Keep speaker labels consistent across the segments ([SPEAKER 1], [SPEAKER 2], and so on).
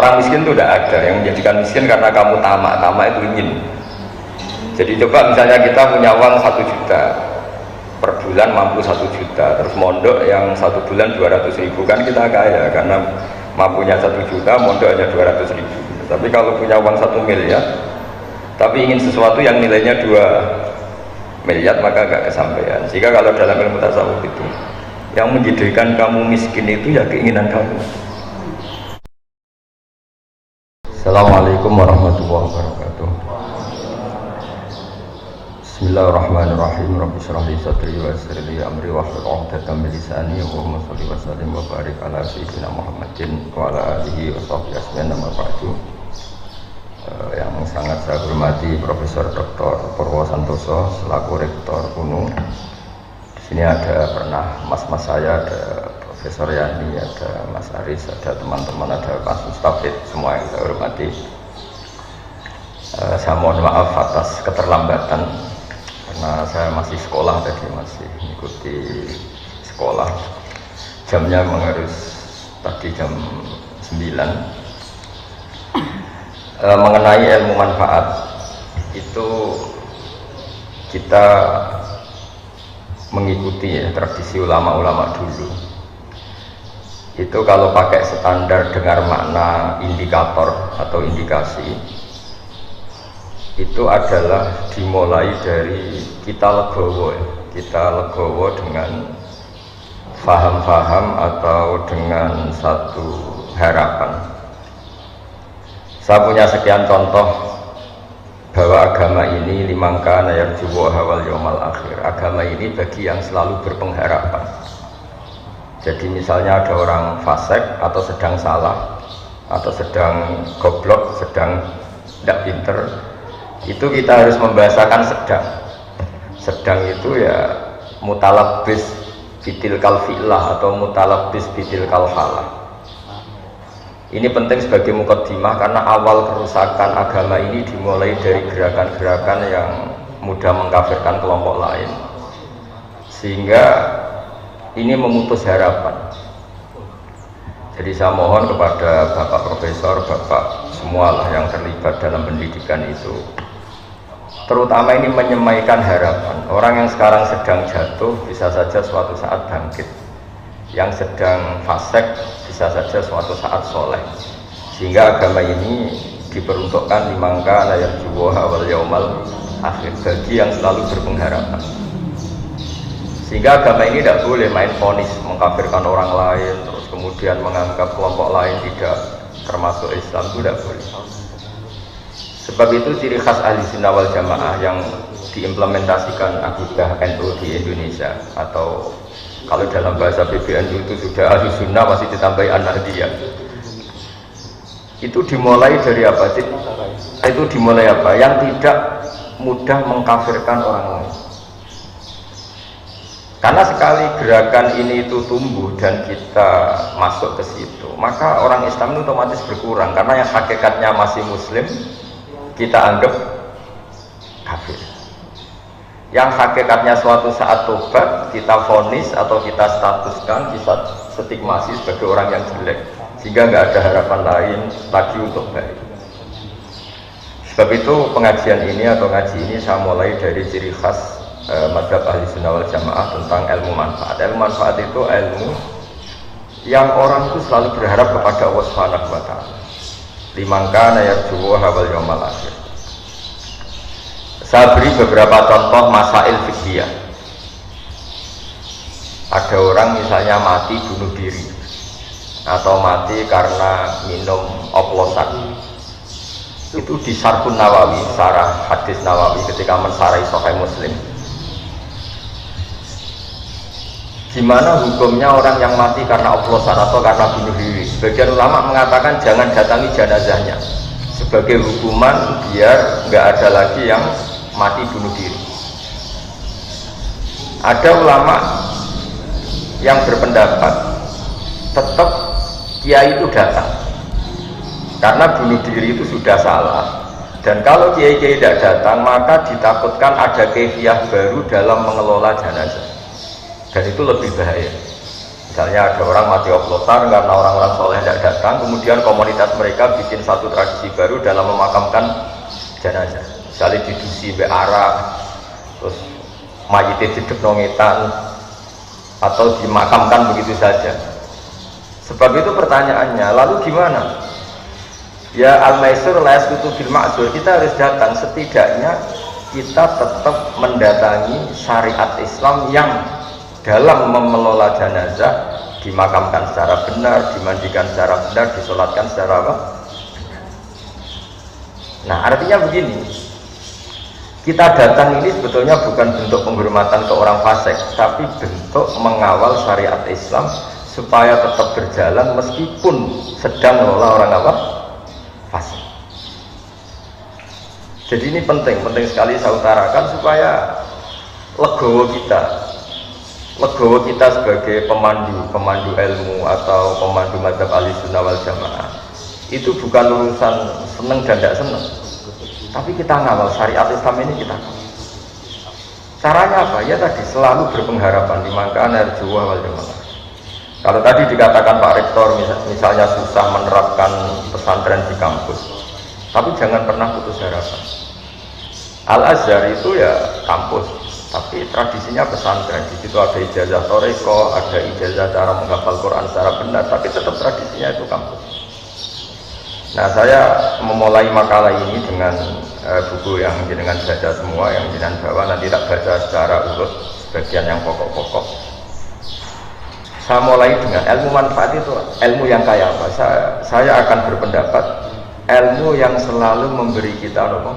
[SPEAKER 1] Orang miskin itu tidak ada. Yang menjadikan miskin karena kamu tamak. Tamak itu ingin. Jadi coba misalnya kita punya uang 1 juta per bulan, mampu 1 juta, terus mondok yang 1 bulan 200.000, kan kita kaya karena mampunya 1 juta, mondok hanya 200.000. Tapi kalau punya uang 1 miliar tapi ingin sesuatu yang nilainya 2 miliar, maka gak kesampaian. Jika kalau dalam ilmu tasawuf itu yang menjadikan kamu miskin itu ya keinginan kamu. Assalamualaikum warahmatullahi wabarakatuh. Bismillahirrahmanirrahim. Rabbi shrah li sadri wa yassir li amri wahlul 'uqdatam min lisani yafqahu qawli. Wa sallim wa barik ala sayyidina Muhammadin wa ala alihi wa sahbihi ajmain. Amma ba'du. Yang sangat saya hormati Profesor Dr. Purwo Santoso selaku Rektor UNU. Di sini ada pernah mas-mas saya, ada Profesor Yani, ada Mas Aris, ada teman-teman, ada Mas Mustafid, semua yang saya hormati. Saya mohon maaf atas keterlambatan karena saya masih sekolah tadi, masih mengikuti sekolah. Jamnya harus tadi jam 9. Mengenai ilmu manfaat itu kita mengikuti ya tradisi ulama-ulama dulu. Itu kalau pakai standar dengar makna indikator atau indikasi, itu adalah dimulai dari kita legowo dengan faham-faham atau dengan satu harapan. Saya punya sekian contoh bahwa agama ini limangka nayarjuwa hawal yawmal akhir. Agama ini bagi yang selalu berpengharapan. Jadi misalnya ada orang fasik atau sedang salah atau sedang goblok, sedang tidak pinter, itu kita harus membahasakan sedang. Sedang itu ya mutalabbis bitil kalfilah atau mutalabbis bitil kalfalah. Ini penting sebagai mukaddimah karena awal kerusakan agama ini dimulai dari gerakan-gerakan yang mudah mengkafirkan kelompok lain, sehingga ini memutus harapan. Jadi saya mohon kepada Bapak Profesor, Bapak semualah yang terlibat dalam pendidikan itu, terutama ini menyemaikan harapan. Orang yang sekarang sedang jatuh bisa saja suatu saat bangkit, yang sedang fasik bisa saja suatu saat soleh. Sehingga agama ini diperuntukkan limangka nayarjuwa wal yaumal akhir, bagi yang selalu berpengharapan. Sehingga agama ini tidak boleh main vonis mengkafirkan orang lain, terus kemudian menganggap kelompok lain tidak termasuk Islam, itu tidak boleh. Sebab itu ciri khas ahli sunnah wal jamaah yang diimplementasikan akidah NU di Indonesia, atau kalau dalam bahasa PBNU itu sudah ahli sunnah masih ditambahi an-nahdiyah. Itu dimulai dari apa sih? Itu dimulai apa? Yang tidak mudah mengkafirkan orang lain. Karena sekali gerakan ini itu tumbuh dan kita masuk ke situ, maka orang Islam itu otomatis berkurang. Karena yang hakikatnya masih Muslim kita anggap kafir. Yang hakikatnya suatu saat tobat kita vonis atau kita statuskan, kita stigmasi sebagai orang yang jelek, sehingga nggak ada harapan lain lagi untuk baik. Sebab itu pengajian ini atau ngaji ini saya mulai dari ciri khas mazhab ahli sunnah wal jamaah tentang ilmu manfaat. Ilmu manfaat itu ilmu yang orang itu selalu berharap kepada Allah Subhanahu wa ta'ala. Limangka nayarjuwa hawal yawmal akhir. Saya beri beberapa contoh masail fiqhiyah. Ada orang misalnya mati bunuh diri atau mati karena minum oplosan. Itu di Syarhun Nawawi, syarah hadis Nawawi ketika mensarai Sahih Muslim. Gimana hukumnya orang yang mati karena oplosan atau karena bunuh diri? Sebagian ulama mengatakan jangan datangi jenazahnya sebagai hukuman biar nggak ada lagi yang mati bunuh diri. Ada ulama yang berpendapat tetap kiai itu datang karena bunuh diri itu sudah salah, dan kalau kiai-kiai tidak datang maka ditakutkan ada kefiah baru dalam mengelola jenazah, dan itu lebih bahaya. Misalnya ada orang mati oplosan karena orang-orang soleh tidak datang, kemudian komunitas mereka bikin satu tradisi baru dalam memakamkan jenazah. Misalnya didusi be arak, terus mayitnya didep nongetan, atau dimakamkan begitu saja. Sebab itu pertanyaannya, lalu gimana? Ya al-maisur la yasqutu bil ma'zur, kita harus datang, setidaknya kita tetap mendatangi syariat Islam yang dalam mengelola jenazah dimakamkan secara benar, dimandikan secara benar, disolatkan secara apa? Nah artinya begini, kita datang ini sebetulnya bukan bentuk penghormatan ke orang fasik, tapi bentuk mengawal syariat Islam supaya tetap berjalan meskipun sedang mengelola orang apa? Fasik. Jadi ini penting sekali saya utarakan supaya legowo kita sebagai pemandu ilmu atau pemandu madzhab Ahlussunnah wal Jamaah itu bukan urusan seneng dan tidak seneng, tapi kita ngawal syariat Islam ini kita. Caranya apa? Ya tadi selalu berpengharapan dimangkaan arjuwa wal jamaah. Kalau tadi dikatakan Pak Rektor misalnya susah menerapkan pesantren di kampus, tapi jangan pernah putus harapan. Al-Azhar itu ya kampus, tapi tradisinya pesantren. Di situ ada ijazah toreko, ada ijazah cara menghafal Quran secara benar, tapi tetap tradisinya itu kampus. Nah, saya memulai makalah ini dengan buku yang jenengan baca semua, yang jenengan bawa, nanti tak baca secara urut sebagian yang pokok-pokok. Saya mulai dengan ilmu manfaat itu, ilmu yang kayak apa? Saya akan berpendapat ilmu yang selalu memberi kita harapan.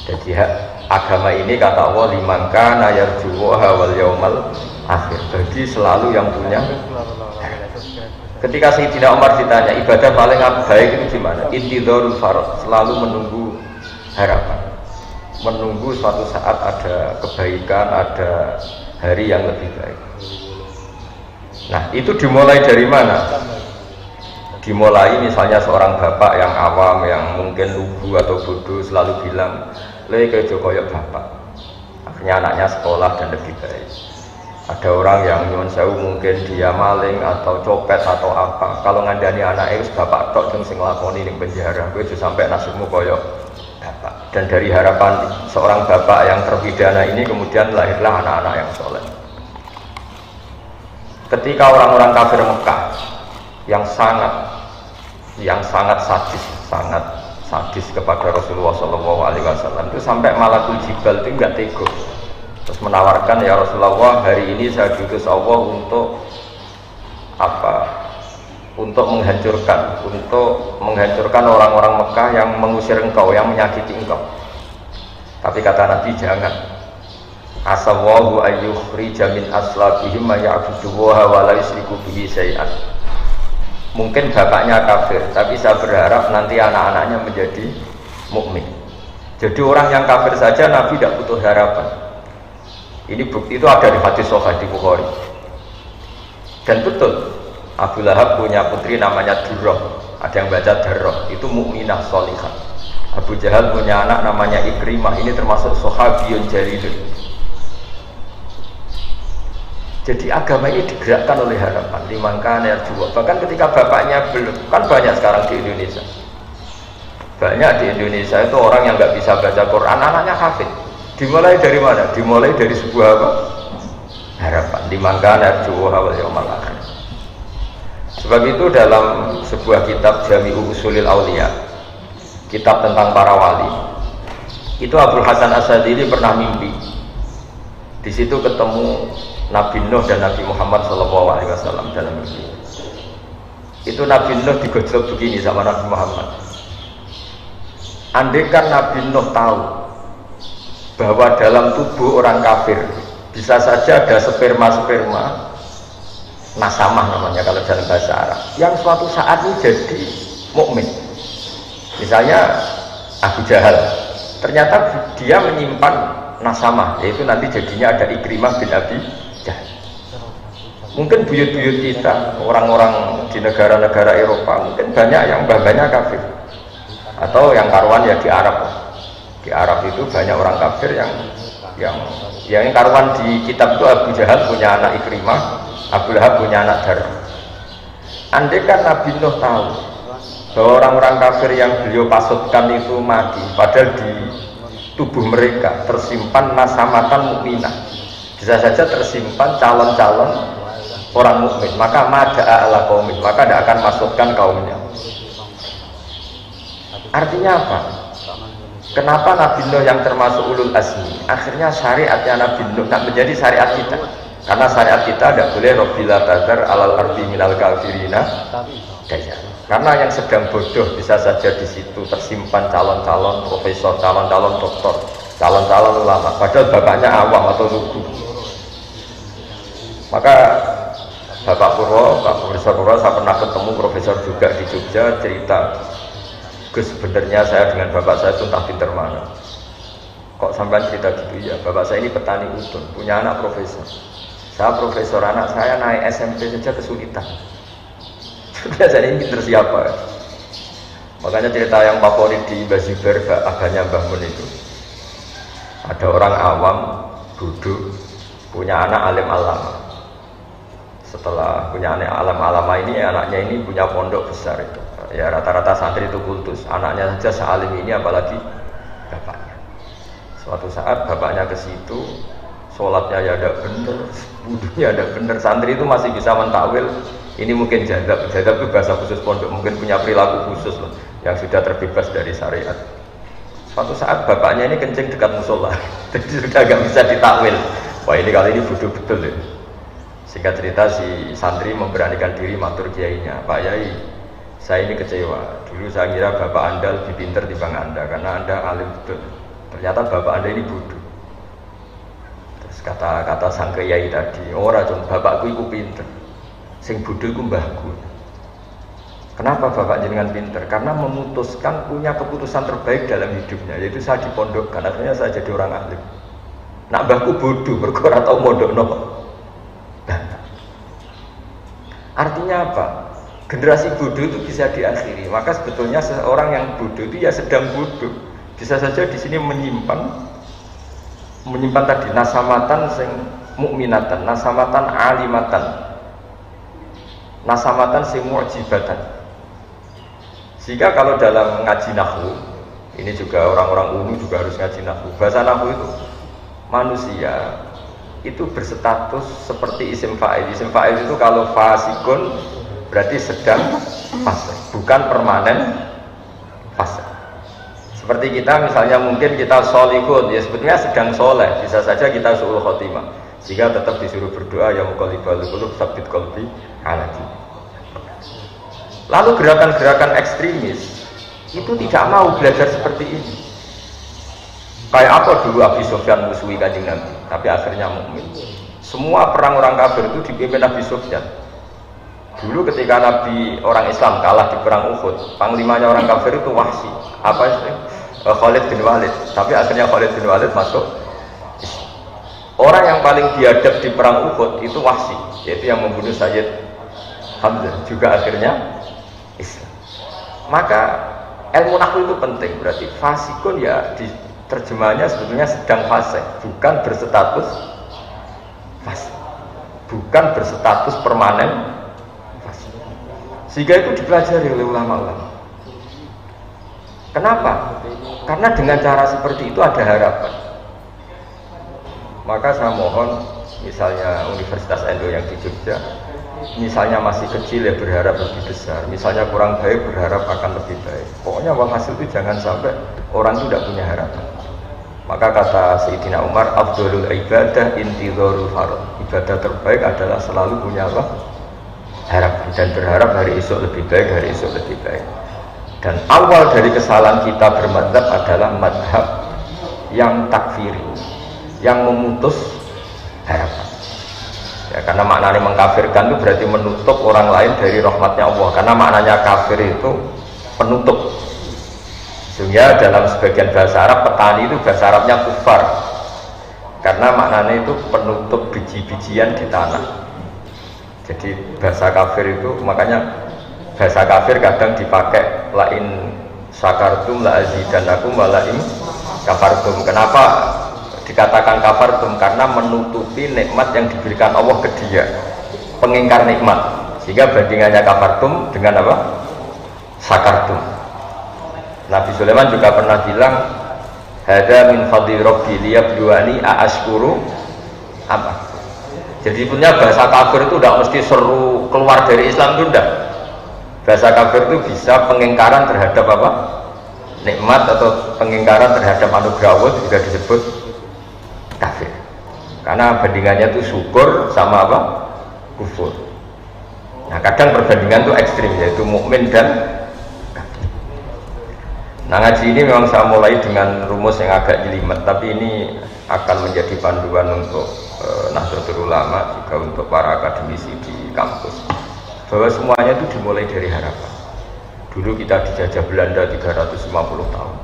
[SPEAKER 1] Jadi agama ini kata Allah liman kana yarjuha wal yaumal akhir, bagi selalu yang punya. Ketika Sayyidina Umar ditanya ibadah paling baik itu gimana? Intidharul farad, selalu menunggu harapan, menunggu suatu saat ada kebaikan, ada hari yang lebih baik. Nah itu dimulai dari mana? Dimulai misalnya seorang bapak yang awam, yang mungkin lugu atau bodoh selalu bilang lek koyok bapak, akhirnya anaknya sekolah dan lebih baik. Ada orang yang nyuwun sewu mungkin dia maling atau copet atau apa, kalau ngandani anaknya wis bapak tok sing nglakoni ning penjara, kowe aja sampai nasibmu koyok bapak. Dan dari harapan seorang bapak yang terpidana ini kemudian lahirlah anak-anak yang soleh. Ketika orang-orang kafir Mekah yang sangat sadis kepada Rasulullah SAW itu sampai Malakul Jibal itu enggak tega, terus menawarkan, ya Rasulullah, hari ini saya diutus Allah untuk apa? Untuk menghancurkan orang-orang Mekah yang mengusir engkau, yang menyakiti engkau. Tapi kata Nabi, jangan. Asallahu ayyukhrija min aslabihim ma ya'buduha wa la yusyriku bihi syai'an. Mungkin bapaknya kafir, tapi saya berharap nanti anak-anaknya menjadi mukmin. Jadi orang yang kafir saja Nabi tidak butuh harapan. Ini bukti itu ada di hadis Sahih di Bukhari. Dan betul, Abu Lahab punya putri namanya Durrah, ada yang baca Darrah, itu mukminah sholihah. Abu Jahal punya anak namanya Ikrimah, ini termasuk sahabiyun jalilun. Jadi agama ini digerakkan oleh harapan, liman kana yarju. Bahkan ketika bapaknya belum, kan banyak sekarang di Indonesia. Banyak di Indonesia itu orang yang nggak bisa baca Quran, anaknya kafir. Dimulai dari mana? Dimulai dari sebuah apa? Harapan, liman kana yarju wal yaumal akhir. Sebab itu dalam sebuah kitab Jami'u Ushulil Auliya, kitab tentang para wali, itu Abdul Hasan As-Sadili pernah mimpi. Di situ ketemu Nabi Nuh dan Nabi Muhammad SAW dalam mimpi. Itu Nabi Nuh digojlok begini sama Nabi Muhammad. Andai kan Nabi Nuh tahu bahwa dalam tubuh orang kafir bisa saja ada sperma nasamah namanya kalau dalam bahasa Arab, yang suatu saat ini jadi mukmin. Misalnya Abu Jahal, ternyata dia menyimpan nasamah, yaitu nanti jadinya ada Ikrimah bin Abi Jahal. Mungkin buyut-buyut kita, orang-orang di negara-negara Eropa, mungkin banyak yang bahkannya kafir, atau yang karuan ya di Arab. Di Arab itu banyak orang kafir yang yang karuan di kitab itu Abu Jahal punya anak Ikrimah, Abu Lahab punya anak Dar. Andai kan Nabi Nuh tahu bahwa orang-orang kafir yang beliau pasutkan itu mati, padahal di tubuh mereka tersimpan nasamatan mukminah, bisa saja tersimpan calon-calon orang mukmin, maka mada'a ala qaumin, maka tidak akan masukkan kaumnya. Artinya apa? Kenapa Nabi Nuh yang termasuk ulul azmi akhirnya syariatnya Nabi Nuh tidak menjadi syariat kita? Karena syariat kita tidak boleh Rabbila tadar alal ardi minal kafirina daya. Karena yang sedang bodoh bisa saja di situ tersimpan calon-calon profesor, calon-calon doktor, calon-calon ulama, padahal bapaknya awam atau lugu. Maka Bapak Purwo, Pak Profesor Purwo, saya pernah ketemu profesor juga di Jogja, cerita, Gus, sebenarnya saya dengan bapak saya itu entah pinter mana. Kok sampai cerita gitu ya? Bapak saya ini petani udon, punya anak profesor. Saya profesor, anak saya naik SMP saja kesulitan. Biasanya ini pinter siapa? Makanya cerita yang favorit di Bazibar, abahnya Mbah Mun itu. Ada orang awam duduk, punya anak alim alama. Setelah punya anak alim alama ini, anaknya ini punya pondok besar itu. Ya rata-rata santri itu kultus. Anaknya saja sealim ini, apalagi bapaknya. Suatu saat bapaknya ke situ, sholatnya ya ada bener, wudunya ada bener. Santri itu masih bisa mentakwil. Ini mungkin jadab itu bahasa khusus pondok, mungkin punya perilaku khusus loh, yang sudah terbebas dari syariat. Suatu saat bapaknya ini kencing dekat musola, jadi sudah agak bisa ditakwil. Wah ini kali ini bodoh betul ya. Singkat cerita si santri memberanikan diri matur kiainya, Pak Yai, saya ini kecewa. Dulu saya kira bapak anda lebih pintar dibanding anda, karena anda alim betul. Ternyata bapak anda ini bodoh. Terus kata sang kiai tadi, ora cung, bapakku itu pintar. Sing bodoh itu mbahku. Kenapa bapak jenengan pinter? Karena memutuskan punya keputusan terbaik dalam hidupnya, yaitu saya dipondokkan, akhirnya saya jadi orang alim. Nak mbahku bodoh, berkora tau mondok no. Artinya apa? Generasi bodoh itu bisa diakhiri. Maka sebetulnya seorang yang bodoh itu ya sedang bodoh. Bisa saja di sini menyimpan tadi nasamatan sing mukminatan, nasamatan alimatan, nasamatan sing mu'jibatan. Sehingga kalau dalam ngaji nahwu, ini juga orang-orang unu juga harus ngaji nahwu. Bahasa nahwu itu manusia itu berstatus seperti isim fa'il. Isim fa'il itu kalau fasikun berarti sedang fase, bukan permanen fase. Seperti kita misalnya mungkin kita sholihun, ya sebetulnya sedang soleh, bisa saja kita su'ul khotimah. Jika tetap disuruh berdoa ya muqallibal qulub tsabbit qalbi ala dinik. Lalu gerakan-gerakan ekstremis itu tidak mau belajar seperti ini. Kayak apa dulu Abi Sufyan musuhi Kanjeng Nabi, tapi akhirnya mukmin. Semua perang orang kafir itu dipimpin Abi Sufyan. Dulu ketika Nabi orang Islam kalah di perang Uhud, panglimanya orang kafir itu Wahsy, Khalid bin Walid. Tapi akhirnya Khalid bin Walid masuk. Orang yang paling biadab di perang Uhud itu Wahsy, yaitu yang membunuh Sayyid Hamzah, juga akhirnya Islam. Maka ilmu nahwu itu penting, berarti fasikun ya di terjemahannya sebetulnya sedang fase, bukan berstatus fase, bukan berstatus permanen fase. Sehingga itu dipelajari oleh ulama-ulama. Kenapa? Karena dengan cara seperti itu ada harapan. Maka saya mohon, misalnya Universitas Endo yang di Jogja, misalnya masih kecil ya berharap lebih besar, misalnya kurang baik berharap akan lebih baik. Pokoknya hasil itu jangan sampai orang itu tidak punya harapan. Maka kata Sayyidina Umar, afdhalul ibadah intidharul farad. Ibadah terbaik adalah selalu punya apa? Harapan, dan berharap hari esok lebih baik, hari esok lebih baik. Dan awal dari kesalahan kita bermadzhab adalah madhab yang takfiri, yang memutus harapan. Ya, karena maknanya mengkafirkan itu berarti menutup orang lain dari rahmatnya Allah. Karena maknanya kafir itu penutup. Sehingga dalam sebagian bahasa Arab, petani itu bahasa Arabnya kufar, karena maknanya itu penutup biji-bijian di tanah. Jadi bahasa kafir itu, makanya bahasa kafir kadang dipakai lain syakartum la azidannakum wa la in kafartum. Kenapa dikatakan kafartum karena menutupi nikmat yang diberikan Allah ke dia, pengingkar nikmat, sehingga bandingannya kafartum dengan apa? Sakartum. Nabi Sulaiman juga pernah bilang hada min fadli rabbi liyabluwani aashkuru apa. Jadi punya bahasa kafir itu tidak mesti seru keluar dari Islam itu tidak. Bahasa kafir itu bisa pengingkaran terhadap apa? Nikmat atau pengingkaran terhadap anugerah Allah juga disebut kafir. Karena bandingannya itu syukur sama apa? Kufur. Nah kadang perbandingan itu ekstrim, yaitu mukmin dan kafir. Nah ngaji ini memang saya mulai dengan rumus yang agak jelimet, tapi ini akan menjadi panduan untuk Nahdlatul Ulama, juga untuk para akademisi di kampus, bahwa semuanya itu dimulai dari harapan. Dulu kita dijajah Belanda 350 tahun,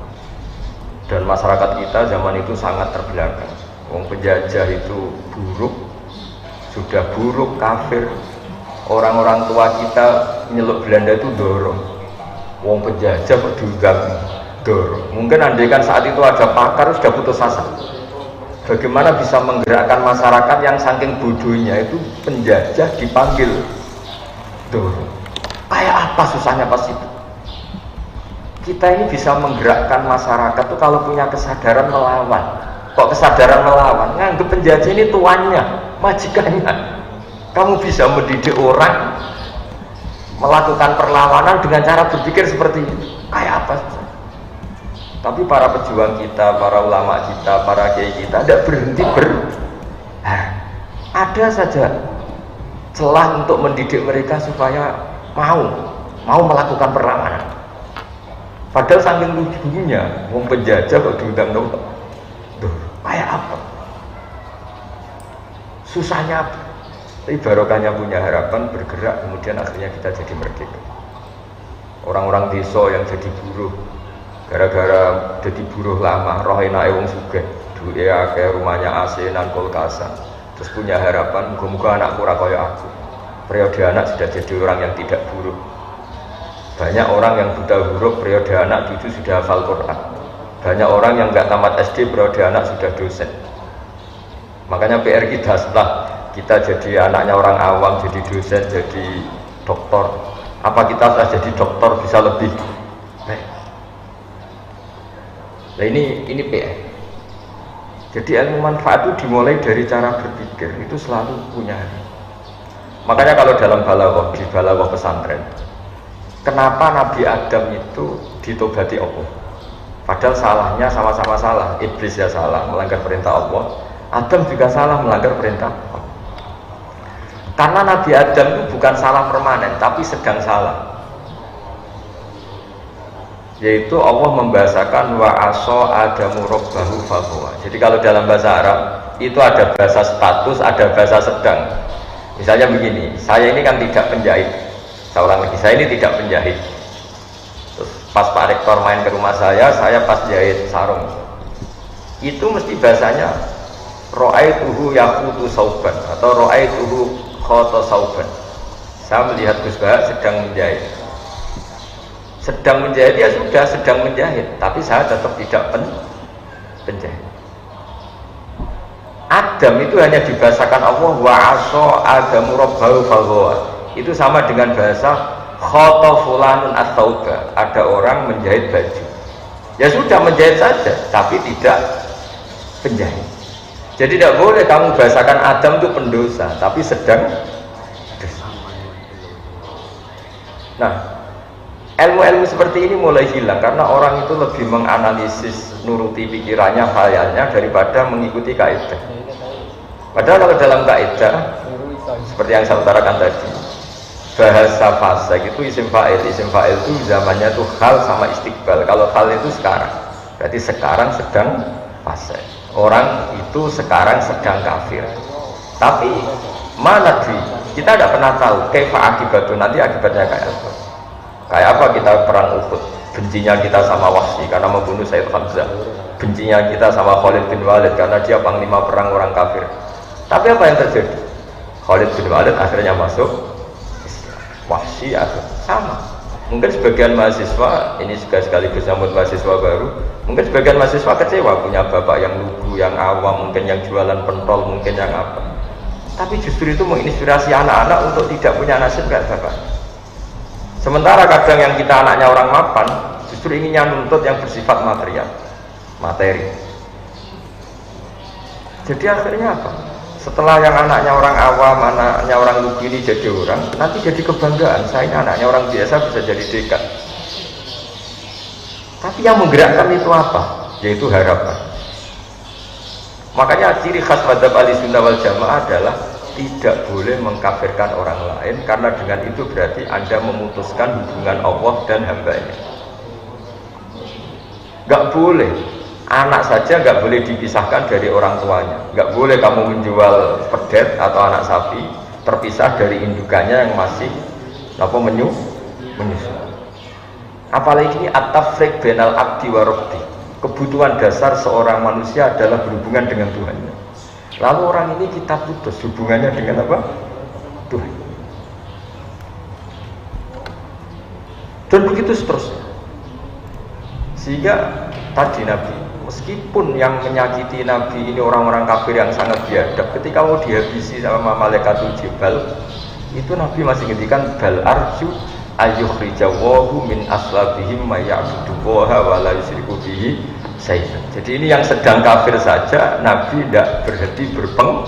[SPEAKER 1] dan masyarakat kita zaman itu sangat terbelakang. Wong penjajah itu buruk, sudah buruk, kafir. Orang-orang tua kita nyeluk Belanda itu dorong. Wong penjajah berdugang dorong. Mungkin andaikan saat itu ada pakar sudah putus asa. Bagaimana bisa menggerakkan masyarakat yang saking bodohnya itu penjajah dipanggil dorong. Kayak apa susahnya pas itu? Kita ini bisa menggerakkan masyarakat tuh kalau punya kesadaran melawan. Kok kesadaran melawan? Nganggep penjajah ini tuannya, majikannya. Kamu bisa mendidik orang melakukan perlawanan dengan cara berpikir seperti itu. Kayak apa? Tapi para pejuang kita, para ulama kita, para kiai kita tidak berhenti ada saja celah untuk mendidik mereka supaya mau melakukan perlawanan. Padahal saking lucunya, wong penjajah kok diundang dong, kayak apa? Susahnya apa? Tapi barokahnya punya harapan bergerak, kemudian akhirnya kita jadi merdeka. Orang-orang desa yang jadi buruh, gara-gara jadi buruh lama, roh enake wong sugih, duwe akeh, rumahnya AC nan kulkasan, terus punya harapan, muga-muga anakku ora kaya aku. Periode anak sudah jadi orang yang tidak buruh. Banyak orang yang buta huruf periode anak itu sudah hafal Quran. Banyak orang yang nggak tamat SD periode anak sudah dosen. Makanya PR kita setelah kita jadi anaknya orang awam, jadi dosen, jadi doktor, apa kita setelah jadi doktor bisa lebih baik? Nah ini PR. Jadi ilmu manfaat itu dimulai dari cara berpikir, itu selalu punya. Makanya kalau dalam balaghah, di balaghah pesantren, kenapa Nabi Adam itu ditobati Allah? Padahal salahnya sama-sama salah. Iblis ya salah, melanggar perintah Allah. Adam juga salah, melanggar perintah Allah. Karena Nabi Adam itu bukan salah permanen, tapi sedang salah. Yaitu Allah membahasakan wa aso adamu robbahu fahuwa. Jadi kalau dalam bahasa Arab itu ada bahasa status, ada bahasa sedang. Misalnya begini, saya ini kan tidak penjahit. Seorang lagi, saya ini tidak penjahit. Terus pas Pak Rektor main ke rumah saya pas jahit sarung. Itu mesti bahasanya ra'aituhu yaqutu sauban atau ra'aituhu khata sauban. Saya melihat Gus Bah sedang menjahit. Sedang menjahit ya sudah sedang menjahit, tapi saya tetap tidak penjahit. Adam itu hanya dibahasakan Allah wa aso adamu rabbahu faghwa. Itu sama dengan bahasa khata fulanun at-tauba. Ada orang menjahit baju. Ya sudah menjahit saja, tapi tidak penjahit. Jadi tidak boleh kamu bahasakan Adam itu pendosa, tapi sedang dosa. Nah, ilmu-ilmu seperti ini mulai hilang karena orang itu lebih menganalisis, nuruti pikirannya, khayalnya daripada mengikuti kaidah. Padahal kalau dalam kaidah seperti yang saya utarakan tadi, bahasa fasik itu isim fa'il itu zamannya itu hal sama istiqbal. Kalau hal itu sekarang, berarti sekarang sedang fasik. Orang itu sekarang sedang kafir. Tapi mana sih? Kita tidak pernah tahu kaifa akibatnya, nanti akibatnya kayak apa. Kayak apa kita perang Uhud, bencinya kita sama Wahsy karena membunuh Sayyid Hamzah, bencinya kita sama Khalid bin Walid karena dia panglima perang orang kafir. Tapi apa yang terjadi? Khalid bin Walid akhirnya masuk Islam, Wahsy akhirnya sama. Mungkin sebagian mahasiswa, ini juga sekaligus nyambut mahasiswa baru, mungkin sebagian mahasiswa kecewa punya bapak yang lugu, yang awam, mungkin yang jualan pentol, mungkin yang apa. Tapi justru itu menginspirasi anak-anak untuk tidak punya nasib kayak bapak. Sementara kadang yang kita anaknya orang mapan, justru inginnya nuntut yang bersifat material, materi. Jadi akhirnya apa? Setelah yang anaknya orang awam, anaknya orang lugu ini jadi orang, nanti jadi kebanggaan. Saya ini anaknya orang biasa bisa jadi dekan. Tapi yang menggerakkan itu apa? Yaitu harapan. Makanya ciri khas madzhab Ahlussunnah wal Jamaah adalah tidak boleh mengkafirkan orang lain, karena dengan itu berarti Anda memutuskan hubungan Allah dan hambanya. Gak boleh. Anak saja nggak boleh dipisahkan dari orang tuanya. Nggak boleh kamu menjual pedet atau anak sapi terpisah dari indukannya yang masih menyusu. Apalagi ini at-tafriq bainal abdi wa rabbi. Kebutuhan dasar seorang manusia adalah berhubungan dengan Tuhannya. Lalu orang ini kita putus hubungannya dengan apa? Tuhan. Dan begitu seterusnya. Sehingga tadi Nabi, meskipun yang menyakiti Nabi ini orang-orang kafir yang sangat biadab, ketika mau dihabisi sama malaikatul jibal, itu Nabi masih ngendikan bal arju ayyukhrijawahu min aslabihim may ya'budullaha wa la yusyriku bihi syai'an. Jadi ini yang sedang kafir saja Nabi tidak berhenti berpeng.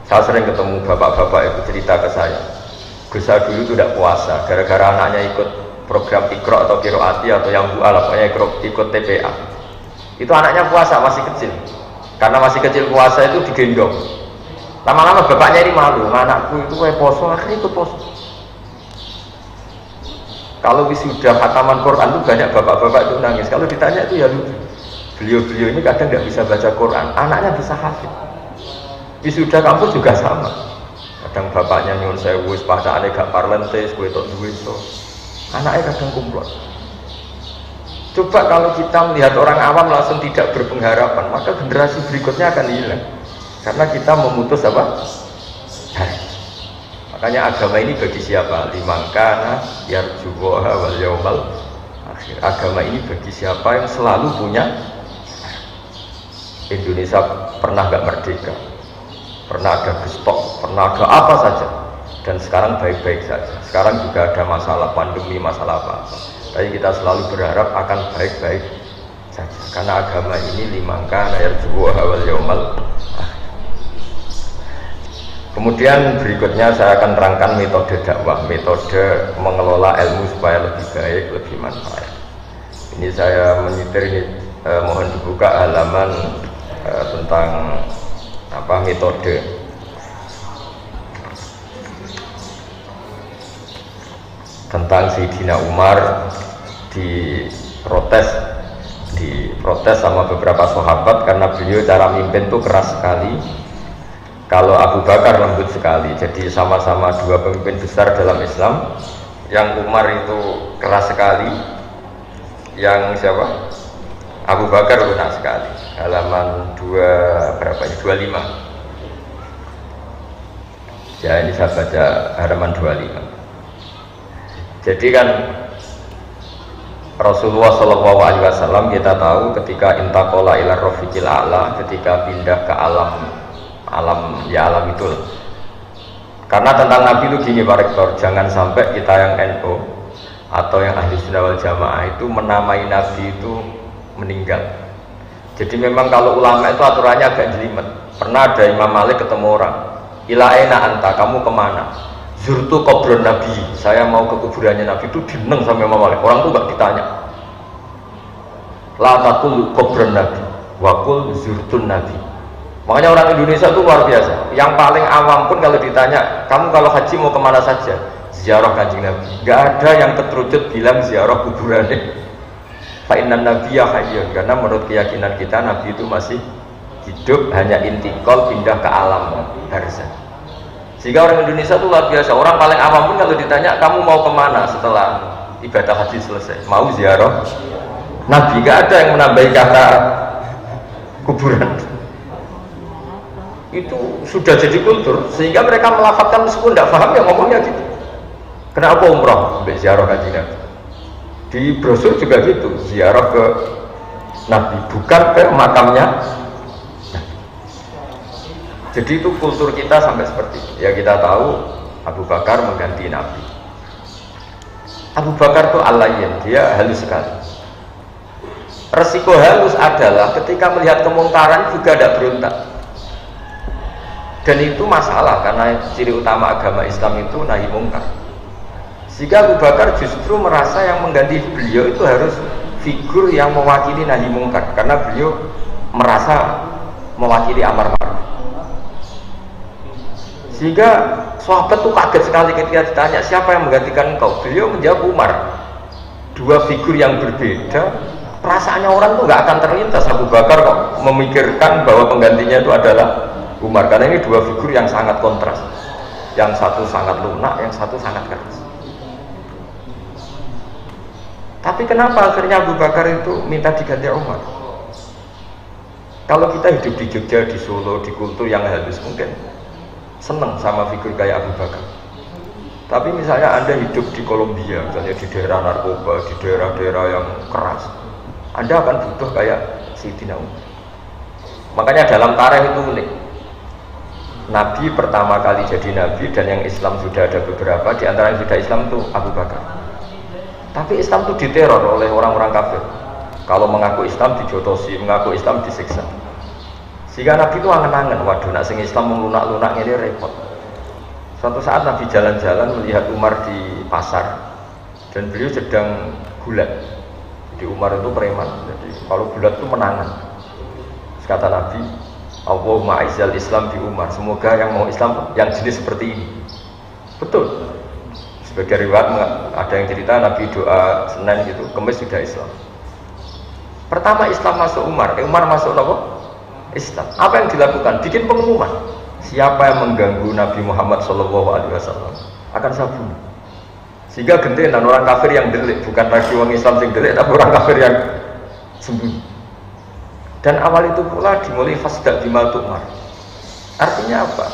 [SPEAKER 1] Saya sering ketemu bapak-bapak itu cerita ke saya, Gusa dulu itu tidak puasa gara-gara anaknya ikut program Iqra atau Qiraati atau yang bu'ala, pokoknya ikut TPA. Itu anaknya puasa masih kecil, karena masih kecil puasa itu digendong. Lama-lama bapaknya ini malu, anakku itu kayak poso, akhirnya ikut poso. Kalau wisuda khataman Quran itu banyak bapak-bapak itu nangis. Kalau ditanya itu ya lucu, beliau-beliau ini kadang tidak bisa baca Quran, anaknya bisa hafid. Wisuda kampus juga sama, kadang bapaknya nyuwun sewu sepadaane gak parlentes kowe tok duwe iso, anaknya kadang kumplot. Coba kalau kita melihat orang awam langsung tidak berpengharapan, maka generasi berikutnya akan hilang, karena kita memutus apa? Makanya agama ini bagi siapa? Limangkana yarjuwaha wal yaumal akhir. Agama ini bagi siapa yang selalu punya. Indonesia pernah gak merdeka, pernah ada gestok, pernah ada apa saja, dan sekarang baik-baik saja. Sekarang juga ada masalah pandemi, masalah apa, tapi kita selalu berharap akan baik-baik saja, karena agama ini limangkana yarjuwaha wal yaumal akhir. Kemudian berikutnya saya akan terangkan metode dakwah, metode mengelola ilmu supaya lebih baik, lebih manfaat. Ini saya menyitir ini, mohon dibuka halaman tentang apa metode. Tentang Sayyidina Umar diprotes sama beberapa sahabat karena beliau cara mimpin itu keras sekali. Kalau Abu Bakar lembut sekali. Jadi sama-sama dua pemimpin besar dalam Islam. Yang Umar itu keras sekali, yang siapa? Abu Bakar lunak sekali. Halaman 25. Ya ini saya baca halaman 25. Jadi kan Rasulullah SAW kita tahu ketika intaqala ila rafiqil a'la, ketika pindah ke alam itu. Karena tentang Nabi itu gini Pak Rektor, jangan sampai kita yang NU atau yang Ahlussunnah wal Jamaah itu menamai Nabi itu meninggal. Jadi memang kalau ulama itu aturannya agak jelimet. Pernah ada Imam Malik ketemu orang, ila aina anta, kamu kemana? Zurtu kubron Nabi, saya mau ke kuburannya Nabi. Itu dineng sama Imam Malik, orang itu gak ditanya. La taqul kubron Nabi, wakul zurtun Nabi. Makanya orang Indonesia itu luar biasa. Yang paling awam pun kalau ditanya, kamu kalau haji mau kemana saja? Ziarah Kanjeng Nabi. Gak ada yang keterucut bilang ziarah kuburannya. Fa'innan Nabiyya hayyun, karena menurut keyakinan kita Nabi itu masih hidup, hanya intikal pindah ke alam barzah. Sehingga orang Indonesia itu luar biasa. Orang paling awam pun kalau ditanya, kamu mau kemana setelah ibadah haji selesai? Mau ziarah Nabi. Gak ada yang menambahi kata kuburan. Itu sudah jadi kultur, sehingga mereka melafadzkan meskipun tidak paham ya ngomongnya gitu. Kenapa umroh? Sampai ziarah Kanjeng Nabi. Di brosur juga gitu, ziarah ke Nabi, bukan ke makamnya. Jadi itu kultur kita sampai seperti itu. Ya kita tahu Abu Bakar mengganti Nabi. Abu Bakar itu alayen, dia halus sekali. Resiko halus adalah ketika melihat kemungkaran juga tidak berontak. Dan itu masalah karena ciri utama agama Islam itu nahi mungkar. Sehingga Abu Bakar justru merasa yang mengganti beliau itu harus figur yang mewakili nahi mungkar, karena beliau merasa mewakili amar ma'ruf. Sehingga sahabat itu kaget sekali ketika ditanya siapa yang menggantikan engkau. Beliau menjawab Umar. Dua figur yang berbeda, perasaannya orang tuh nggak akan terlintas Abu Bakar kok memikirkan bahwa penggantinya itu adalah Umar, karena ini dua figur yang sangat kontras. Yang satu sangat lunak, yang satu sangat keras. Tapi kenapa akhirnya Abu Bakar itu minta diganti Umar? Kalau kita hidup di Jogja, di Solo, di kultur yang halus, mungkin seneng sama figur kayak Abu Bakar. Tapi misalnya Anda hidup di Kolombia, misalnya di daerah narkoba, di daerah-daerah yang keras, Anda akan butuh kayak Sayyidina Umar. Makanya dalam tarikh itu unik. Nabi pertama kali jadi Nabi dan yang Islam sudah ada beberapa, di antara yang sudah Islam itu Abu Bakar. Tapi Islam itu diteror oleh orang-orang kafir. Kalau mengaku Islam dijotosi, mengaku Islam disiksa. Sehingga Nabi itu angen-angen, waduh nak sing Islam melunak-lunak ini repot. Suatu saat Nabi jalan-jalan melihat Umar di pasar dan beliau sedang gulat. Jadi Umar itu preman, jadi kalau gulat itu menangan. Terus kata Nabi, Allahumma a'izzal Islam di Umar, semoga yang mau Islam yang jenis seperti ini. Betul. Sebagai riwayat ada yang cerita Nabi doa Senin gitu, Kamis sudah Islam. Pertama Islam masuk Umar, Umar masuk apa? Islam. Apa yang dilakukan? Bikin pengumuman. Siapa yang mengganggu Nabi Muhammad SAW akan saya bunuh. Sehingga gentenan orang kafir yang delik, bukan lagi orang Islam yang delik, tapi orang kafir yang sembunyi. Dan awal itu pula dimulai fasda bima tu'mar. Artinya apa?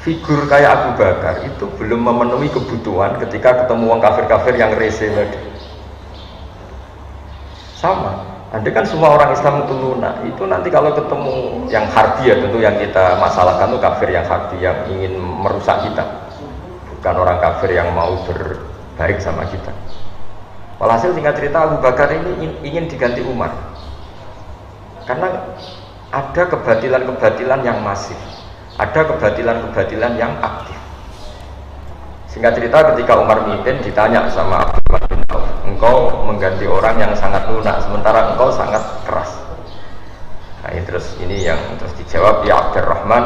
[SPEAKER 1] Figur kayak Abu Bakar itu belum memenuhi kebutuhan ketika ketemu orang kafir-kafir yang rese tadi. Sama, andai kan semua orang Islam itu lunak, itu nanti kalau ketemu yang harbi ya tentu yang kita masalahkan itu kafir yang harbi yang ingin merusak kita, bukan orang kafir yang mau berbaik sama kita. Walhasil singkat cerita Abu Bakar ini ingin diganti Umar karena ada kebatilan-kebatilan yang masif, ada kebatilan-kebatilan yang aktif. Singkat cerita ketika Umar mimpin ditanya sama Abdurrahman bin Auf, engkau mengganti orang yang sangat lunak sementara engkau sangat keras. Nah ini yang terus dijawab, ya Abdurrahman,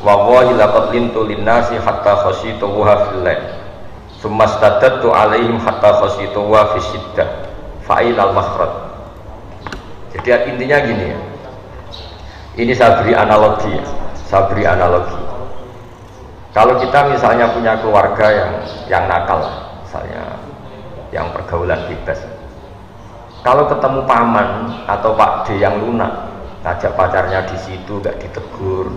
[SPEAKER 1] wa wallahi laqad lintu linnasi hatta khashituha fil lail thumma istadadtu alaihim hatta khashituha fi syiddah fa'ilal makhraj. Jadi intinya gini ya, ini saya beri analogi ya. Kalau kita misalnya punya keluarga yang nakal, misalnya yang pergaulan bebas, kalau ketemu paman atau Pak D yang lunak, ngajak pacarnya di situ nggak ditegur,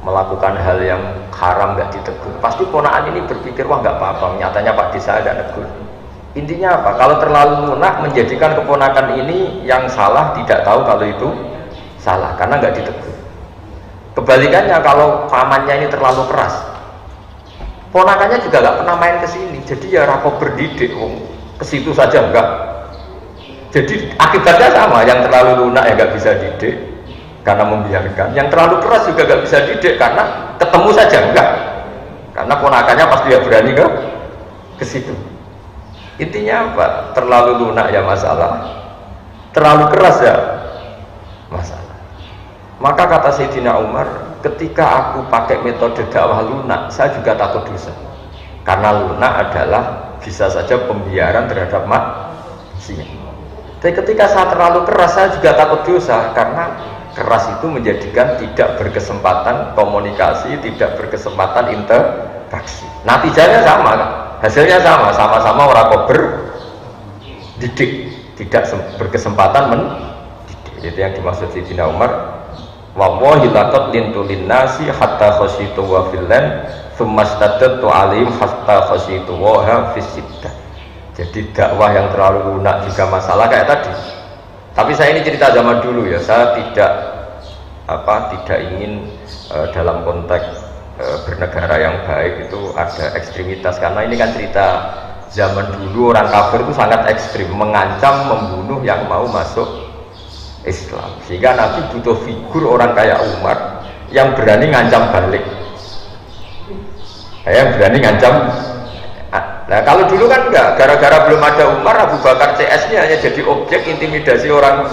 [SPEAKER 1] melakukan hal yang haram nggak ditegur, pasti ponakan ini berpikir wah nggak apa-apa, nyatanya Pak D saya nggak negur. Intinya apa? Kalau terlalu lunak menjadikan keponakan ini yang salah tidak tahu kalau itu salah karena nggak ditegur. Kebalikannya kalau pamannya ini terlalu keras, ponakannya juga nggak pernah main ke sini, jadi ya rapo berdidik, ke situ saja enggak. Jadi akibatnya sama, yang terlalu lunak ya nggak bisa didik karena membiarkan, yang terlalu keras juga nggak bisa didik karena ketemu saja enggak, karena ponakannya pasti ya berani ke situ. Intinya apa? Terlalu lunak ya masalah, terlalu keras ya masalah. Maka kata Sayyidina Umar, ketika aku pakai metode dakwah lunak, saya juga takut dosa. Karena lunak adalah bisa saja pembiaran terhadap maksiat. Tapi ketika saya terlalu keras, saya juga takut dosa. Karena keras itu menjadikan tidak berkesempatan komunikasi, tidak berkesempatan interaksi. Natijanya sama, hasilnya sama, sama-sama orang kober didik, tidak berkesempatan mendidik. Itu yang dimaksud Sayyidina Umar. Wallahi laqad lintu linnasi hatta khashitu wa fillan Tsummastadattu alim hatta khasyitu wa fi siddah. Jadi dakwah yang terlalu lunak juga masalah kayak tadi. Tapi saya ini cerita zaman dulu ya, saya tidak ingin dalam konteks bernegara yang baik itu ada ekstremitas, karena ini kan cerita zaman dulu orang kafir itu sangat ekstrim, mengancam membunuh yang mau masuk Islam, sehingga Nabi butuh figur orang kayak Umar yang berani ngancam balik, yang berani ngancam. Nah kalau dulu kan enggak, gara-gara belum ada Umar, Abu Bakar CS-nya hanya jadi objek intimidasi orang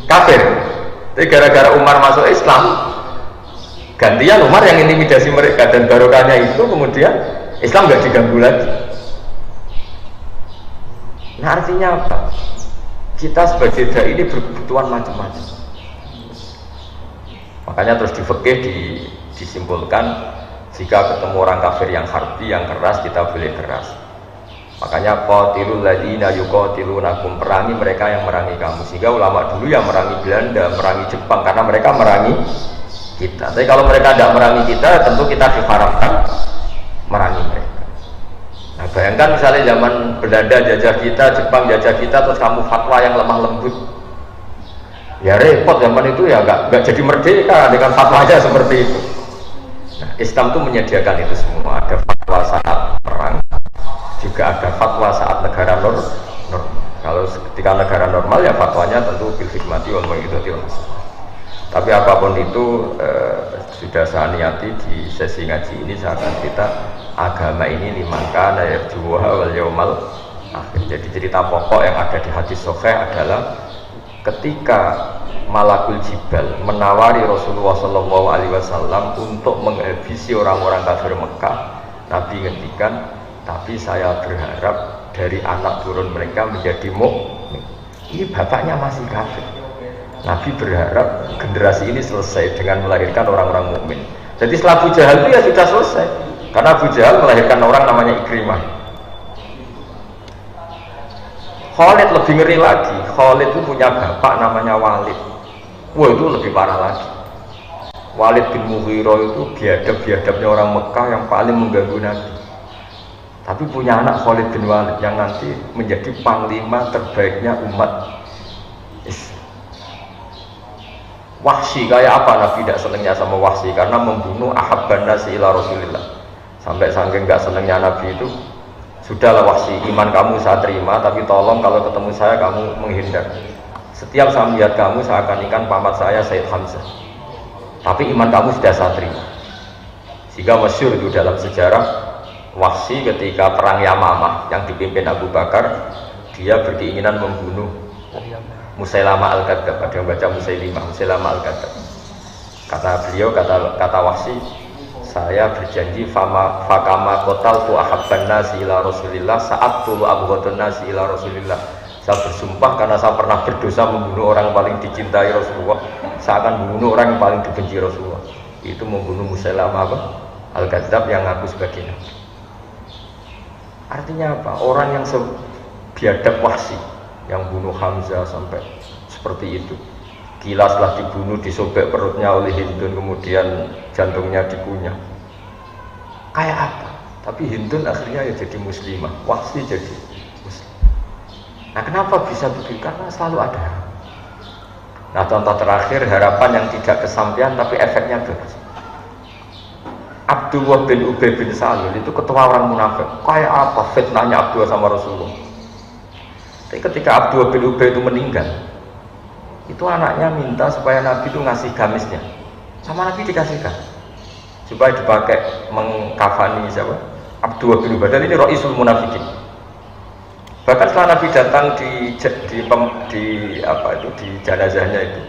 [SPEAKER 1] kafir. Tapi gara-gara Umar masuk Islam, gantian Umar yang intimidasi mereka, dan barokahnya itu kemudian Islam nggak diganggu lagi. Nah artinya apa? Kita sebagai dai ini berkebutuhan macam-macam. Makanya terus di fikih disimpulkan, jika ketemu orang kafir yang harbi, yang keras, kita boleh keras. Makanya qatilul ladzina yuqatilunakum, perangi mereka yang merangi kamu. Sehingga ulama dulu yang merangi Belanda, merangi Jepang, karena mereka merangi kita. Tapi kalau mereka tidak merangi kita, tentu kita diharamkan merangi mereka. Nah bayangkan misalnya zaman Belanda jajah kita, Jepang jajah kita, terus kamu fatwa yang lemah lembut, ya repot. Zaman itu ya nggak jadi merdeka dengan fatwanya seperti itu. Nah, Islam itu menyediakan itu semua. Ada fatwa saat perang, juga ada fatwa saat negara normal. Kalau ketika negara normal ya fatwanya tentu bil hikmati wal mau'izatil hasanah. Tapi apapun itu sudah saya niati di sesi ngaji ini, saya akan cerita agama ini liman kana yarjuha wal yaumal akhir. Jadi cerita pokok yang ada di hadis sahih adalah ketika Malakul Jibal menawari Rasulullah SAW untuk menghabisi orang-orang kafir Mekah, Nabi ngendikan, tapi saya berharap dari anak turun mereka menjadi mukmin. Ini bapaknya masih kafir. Nabi berharap generasi ini selesai dengan melahirkan orang-orang mukmin. Jadi setelah Abu Jahal itu ya sudah selesai, karena Abu Jahal melahirkan orang namanya Ikrimah. Khalid lebih ngeri lagi. Khalid itu punya bapak namanya Walid. Wah itu lebih parah lagi. Walid bin Mughirah itu biadab-biadabnya orang Mekah yang paling mengganggu Nabi. Tapi punya anak Khalid bin Walid yang nanti menjadi panglima terbaiknya umat Islam. Wahsy, kayak apa Nabi tidak senangnya sama Wahsy? Karena membunuh ahabban nasi ila Rasulillah. Sampai saking nggak senangnya Nabi itu, sudahlah Wahsy, iman kamu saya terima, tapi tolong kalau ketemu saya kamu menghindar. Setiap saya melihat kamu saya akan ikan pamat saya Sayyid Hamzah, tapi iman kamu sudah saya terima. Sehingga masyhur itu dalam sejarah, Wahsy ketika perang Yamamah yang dipimpin Abu Bakar, dia berkeinginan membunuh Musailamah al-Kadzdzab. Ada yang baca Musailamah al-Kadzdzab. Kata beliau, kata Wahsy, saya berjanji fakama qataltu ahabban nasi ila Rasulillah sa'atul abghadun nasi ila Rasulillah. Saya bersumpah karena saya pernah berdosa membunuh orang yang paling dicintai Rasulullah, saya akan membunuh orang yang paling dibenci Rasulullah. Itu membunuh Musailamah al-Kadzdzab yang ngaku sebagai nabi. Artinya apa? Orang yang biadab Wahsy, yang bunuh Hamzah sampai seperti itu, gila setelah dibunuh disobek perutnya oleh Hindun, kemudian jantungnya dikunyah. Kayak apa? Tapi Hindun akhirnya ya jadi muslimah, Wahsy jadi muslim. Nah kenapa bisa begitu? Karena selalu ada. Nah contoh terakhir harapan yang tidak kesampaian tapi efeknya bagus. Abdullah bin Ubay bin Salul itu ketua orang munafik. Kayak apa fitnahnya Abdullah sama Rasulullah? Tapi ketika Abdullah bin Ubay itu meninggal, itu anaknya minta supaya Nabi itu ngasih gamisnya, sama Nabi dikasihkan supaya dipakai mengkafani siapa? Abdullah bin Ubay. Dan ini Ra'isul Munafikin. Bahkan setelah Nabi datang di jenazahnya itu,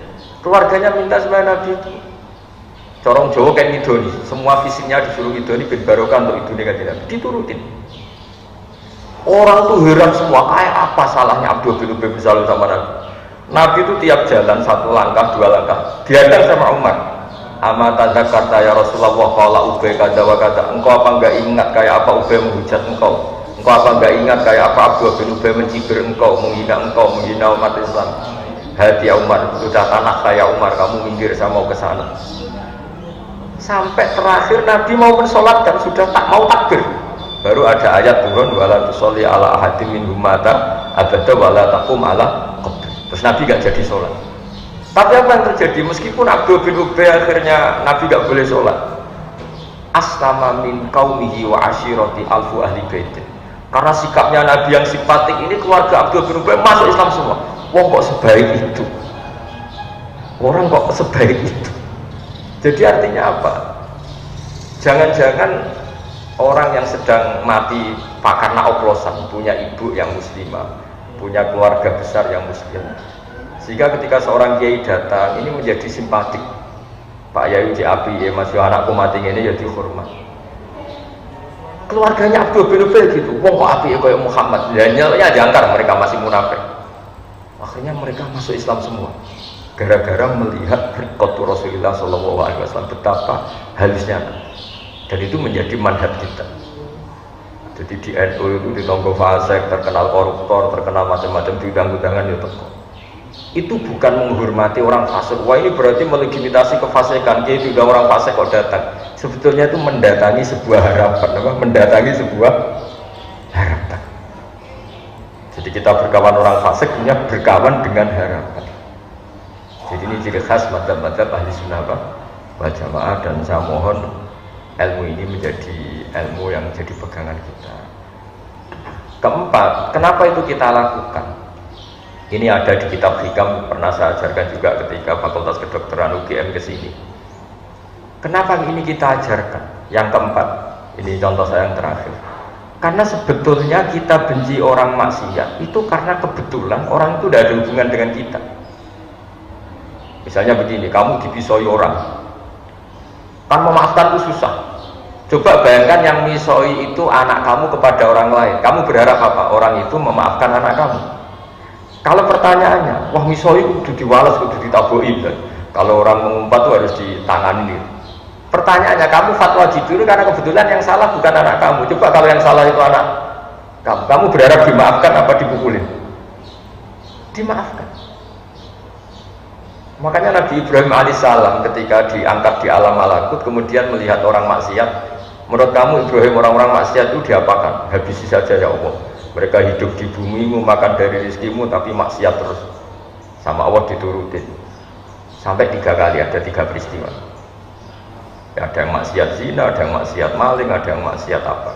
[SPEAKER 1] keluarganya minta supaya Nabi itu corong Jawa kayak ngidoni, semua visinya disuruh ngidoni bin barokah untuk idune kanjeng Nabi, diturutin. Orang tuh heran semua, kayak apa salahnya Abdullah bin Ubay bin Salul sama Nabi. Nabi itu tiap jalan satu langkah, dua langkah, dihadang sama Umar. Ama tadzakarta ya Rasulullah qala Ubay kada wa kada. Engkau apa enggak ingat kayak apa Ubay menghujat engkau? Engkau apa enggak ingat kayak apa Abdullah bin Ubay mencibir engkau, menghina umat Islam? Hati Umar, sudah tanah saya Umar, kamu minggir saya mau ke sana. Sampai terakhir Nabi mau mensolatkan sudah tak mau takbir, baru ada ayat turun wala tusolli ala ahadim minhum mata abada wala taqum ala qabr. Terus Nabi gak jadi sholat. Tapi apa yang terjadi? Meskipun Abdul bin Ubay akhirnya Nabi gak boleh sholat, aslama min qaumihi wa ashirati alfu ahli baitin. Karena sikapnya Nabi yang simpatik ini, keluarga Abdul bin Ubay masuk Islam semua. Wong kok sebaik itu, orang kok sebaik itu. Jadi artinya apa? Jangan-jangan orang yang sedang mati karena oplosan, punya ibu yang muslimah, punya keluarga besar yang muslim, sehingga ketika seorang kiai datang ini menjadi simpatik. Pak Yai uji api, ya mas yo anakku mati ini ya dihormat. Keluarganya Abdul bin Ubay gitu, wong kok api ya kayak Muhammad, dan nyelnya diangkar, mereka masih munafik. Akhirnya mereka masuk Islam semua, gara-gara melihat berkotu Rasulullah SAW betapa halusnya, dan itu menjadi manhaj kita. Jadi di NU itu di Tonggo Fasek terkenal koruptor, terkenal macam-macam, diundang-undangan ya teko. Itu bukan menghormati orang fasik. Wah ini berarti melegitimasi kefasikan. Jadi sudah orang fasik kok datang. Sebetulnya itu mendatangi sebuah harapan, apa? Mendatangi sebuah harapan. Jadi kita berkawan orang fasik, punya berkawan dengan harapan. Jadi ini ciri khas madzhab-madzhab ahli sunnah wal jamaah, dan saya mohon ilmu ini menjadi ilmu yang jadi pegangan kita. Keempat, kenapa itu kita lakukan? Ini ada di kitab Hikam, pernah saya ajarkan juga ketika Fakultas Kedokteran UGM ke sini. Kenapa ini kita ajarkan? Yang keempat, ini contoh saya yang terakhir. Karena sebetulnya kita benci orang maksiat itu karena kebetulan orang itu tidak ada hubungan dengan kita. Misalnya begini, kamu dipisoi orang, kan memaafkan itu susah. Coba bayangkan yang misoi itu anak kamu kepada orang lain, kamu berharap apa? Orang itu memaafkan anak kamu. Kalau pertanyaannya, wah misoi kudu diwales, kudu ditaboki, kalau orang mengumpat itu harus ditangani. Pertanyaannya, kamu fatwa gitu karena kebetulan yang salah bukan anak kamu. Coba kalau yang salah itu anak kamu berharap dimaafkan apa dipukulin? Dimaafkan. Makanya Nabi Ibrahim alaihissalam ketika diangkat di alam malakut, kemudian melihat orang maksiat, menurut kamu Ibrahim orang-orang maksiat itu diapakan? Habisi saja ya Allah. Mereka hidup di bumi, makan dari rezekimu, tapi maksiat terus. Sama Allah diturutin. Sampai 3 kali, ada 3 peristiwa. Ya, ada yang maksiat zina, ada yang maksiat maling, ada yang maksiat apa.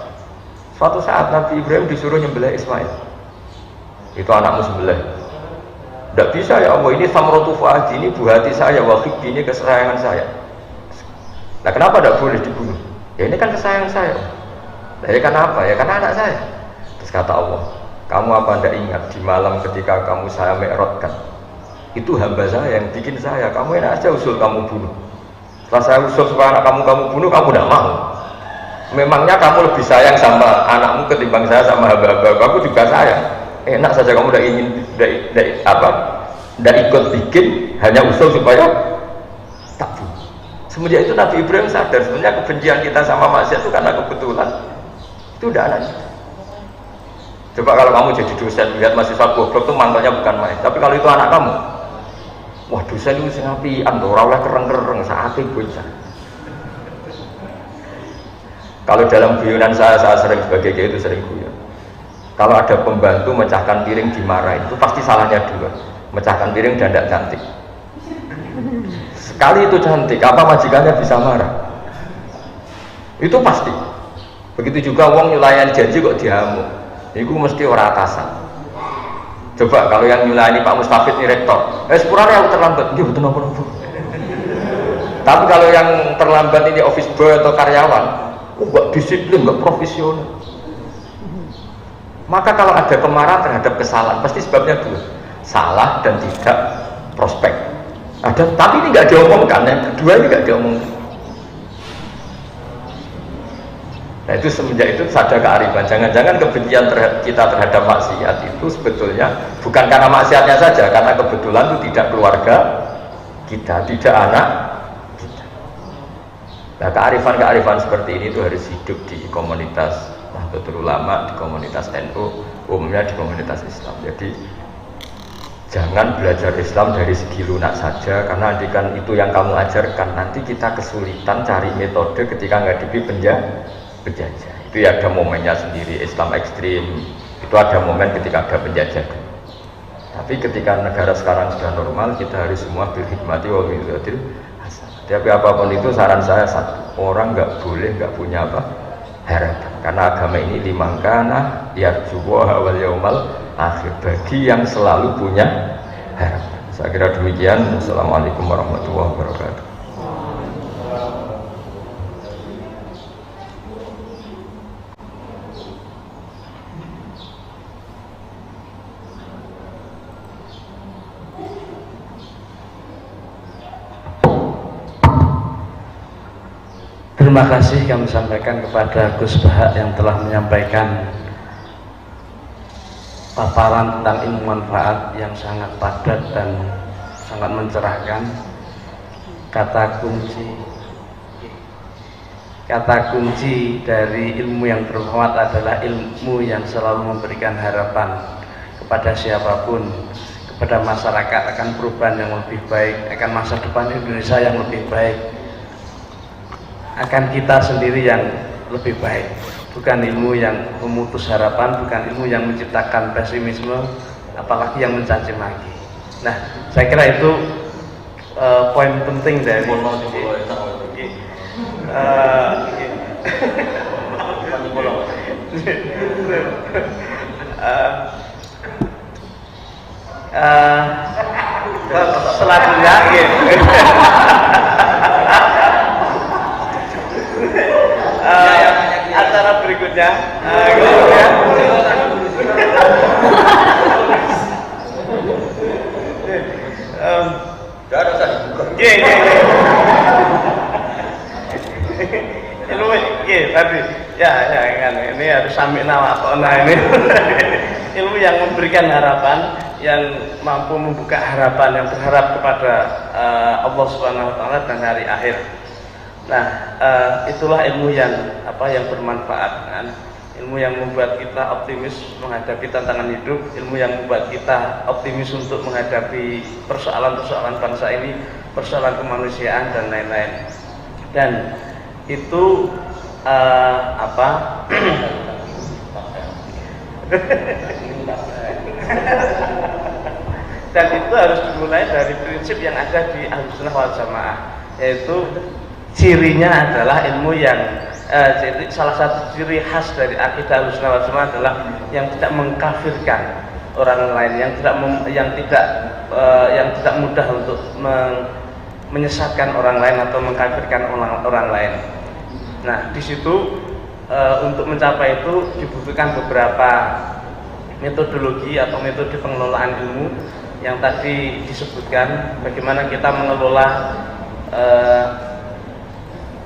[SPEAKER 1] Suatu saat Nabi Ibrahim disuruh nyembelih Ismail. Itu anakmu sembelih. Tidak bisa ya Allah, ini samrotu fuadi, ini buah hati saya, wahid, ini kesayangan saya. Nah kenapa tidak boleh dibunuh? Ya ini kan kesayangan saya. Nah ya kan apa? Ya karena anak saya. Terus kata Allah, kamu apa tidak ingat di malam ketika kamu saya mi'rajkan, itu hamba saya yang bikin saya, kamu enak aja usul kamu bunuh. Setelah saya usul supaya anak kamu bunuh, kamu tidak mau. Memangnya kamu lebih sayang sama anakmu ketimbang saya sama hamba-hamba, kamu juga sayang. Enak saja kamu tidak ingin, tidak ikut bikin, hanya usul supaya tak bunuh. Semenjak itu Nabi Ibrahim sadar sebenarnya kebencian kita sama maksiat itu karena kebetulan. Itu udah anak kita. Coba kalau kamu jadi dosen lihat mahasiswa goblok itu mantelnya bukan main, tapi kalau itu anak kamu, wah dosen itu sing apian, ora oleh kereng-kereng saate bocah. Kalau dalam guyonan saya sering sebagai kiai itu sering guyon. Kalau ada pembantu mecahkan piring dimarahin, itu pasti salahnya 2. Mecahkan piring dan tidak cantik. Sekali itu cantik, apa majikannya bisa marah? Itu pasti. Begitu juga wong nyulayan janji kok diamuk. Itu mesti orang atasan. Coba kalau yang nyulayani Pak Mustafid ini rektor, sepurane aku terlambat, dia betul nopo. Tapi kalau yang terlambat ini office boy atau karyawan, nggak disiplin, nggak profesional. Maka kalau ada kemarahan terhadap kesalahan, pasti sebabnya 2, salah dan tidak prospek. Ada, tapi ini nggak diomongkan, yang kedua ini nggak diomongkan. Nah itu semenjak itu sadar kearifan. Jangan-jangan kebencian kita terhadap maksiat itu sebetulnya bukan karena maksiatnya saja, karena kebetulan itu tidak keluarga kita, tidak anak kita. Nah kearifan-kearifan seperti ini itu harus hidup di komunitas Nahdlatul Ulama, di komunitas NU, umumnya di komunitas Islam. Jadi Jangan belajar Islam dari segi lunak saja, karena kan itu yang kamu ajarkan. Nanti kita kesulitan cari metode ketika ngadepi penjajah. Itu ya ada momennya sendiri. Islam ekstrim itu ada momen ketika ada penjajah. Tapi ketika negara sekarang sudah normal, kita harus semua bil hikmati wal mau'izatil hasanah. Tapi apapun itu saran saya satu, orang nggak boleh nggak punya apa harapan. Karena agama ini limangkana yarjuwaha wal yaumal akhir, bagi yang selalu punya harapan. Saya kira demikian. Assalamualaikum warahmatullahi wabarakatuh.
[SPEAKER 2] Terima kasih kami sampaikan kepada Gus Bahak yang telah menyampaikan paparan tentang ilmu manfaat yang sangat padat dan sangat mencerahkan. Kata kunci dari ilmu yang bermanfaat adalah ilmu yang selalu memberikan harapan kepada siapapun, kepada masyarakat akan perubahan yang lebih baik, akan masa depan Indonesia yang lebih baik, akan kita sendiri yang lebih baik. Bukan ilmu yang memutus harapan, bukan ilmu yang menciptakan pesimisme, apalagi yang mencaci maki. Nah, saya kira itu poin penting dari selanjutnya acara berikutnya tadi ya kan ini harus samina watona ini ilmu yang memberikan harapan, yang mampu membuka harapan, yang berharap kepada Allah Subhanahu wa taala dan hari akhir. Nah, itulah ilmu yang yang bermanfaat kan? Ilmu yang membuat kita optimis menghadapi tantangan hidup, ilmu yang membuat kita optimis untuk menghadapi persoalan-persoalan bangsa ini, persoalan kemanusiaan dan lain-lain. Dan itu dan itu harus dimulai dari prinsip yang ada di Ahlussunnah wal Jamaah, yaitu cirinya adalah ilmu yang jadi salah satu ciri khas dari akidah Ahlussunnah wal Jamaah adalah yang tidak mengkafirkan orang lain, yang tidak mudah untuk menyesatkan orang lain atau mengkafirkan orang lain. Nah, di situ untuk mencapai itu dibutuhkan beberapa metodologi atau metode pengelolaan ilmu yang tadi disebutkan, bagaimana kita mengelola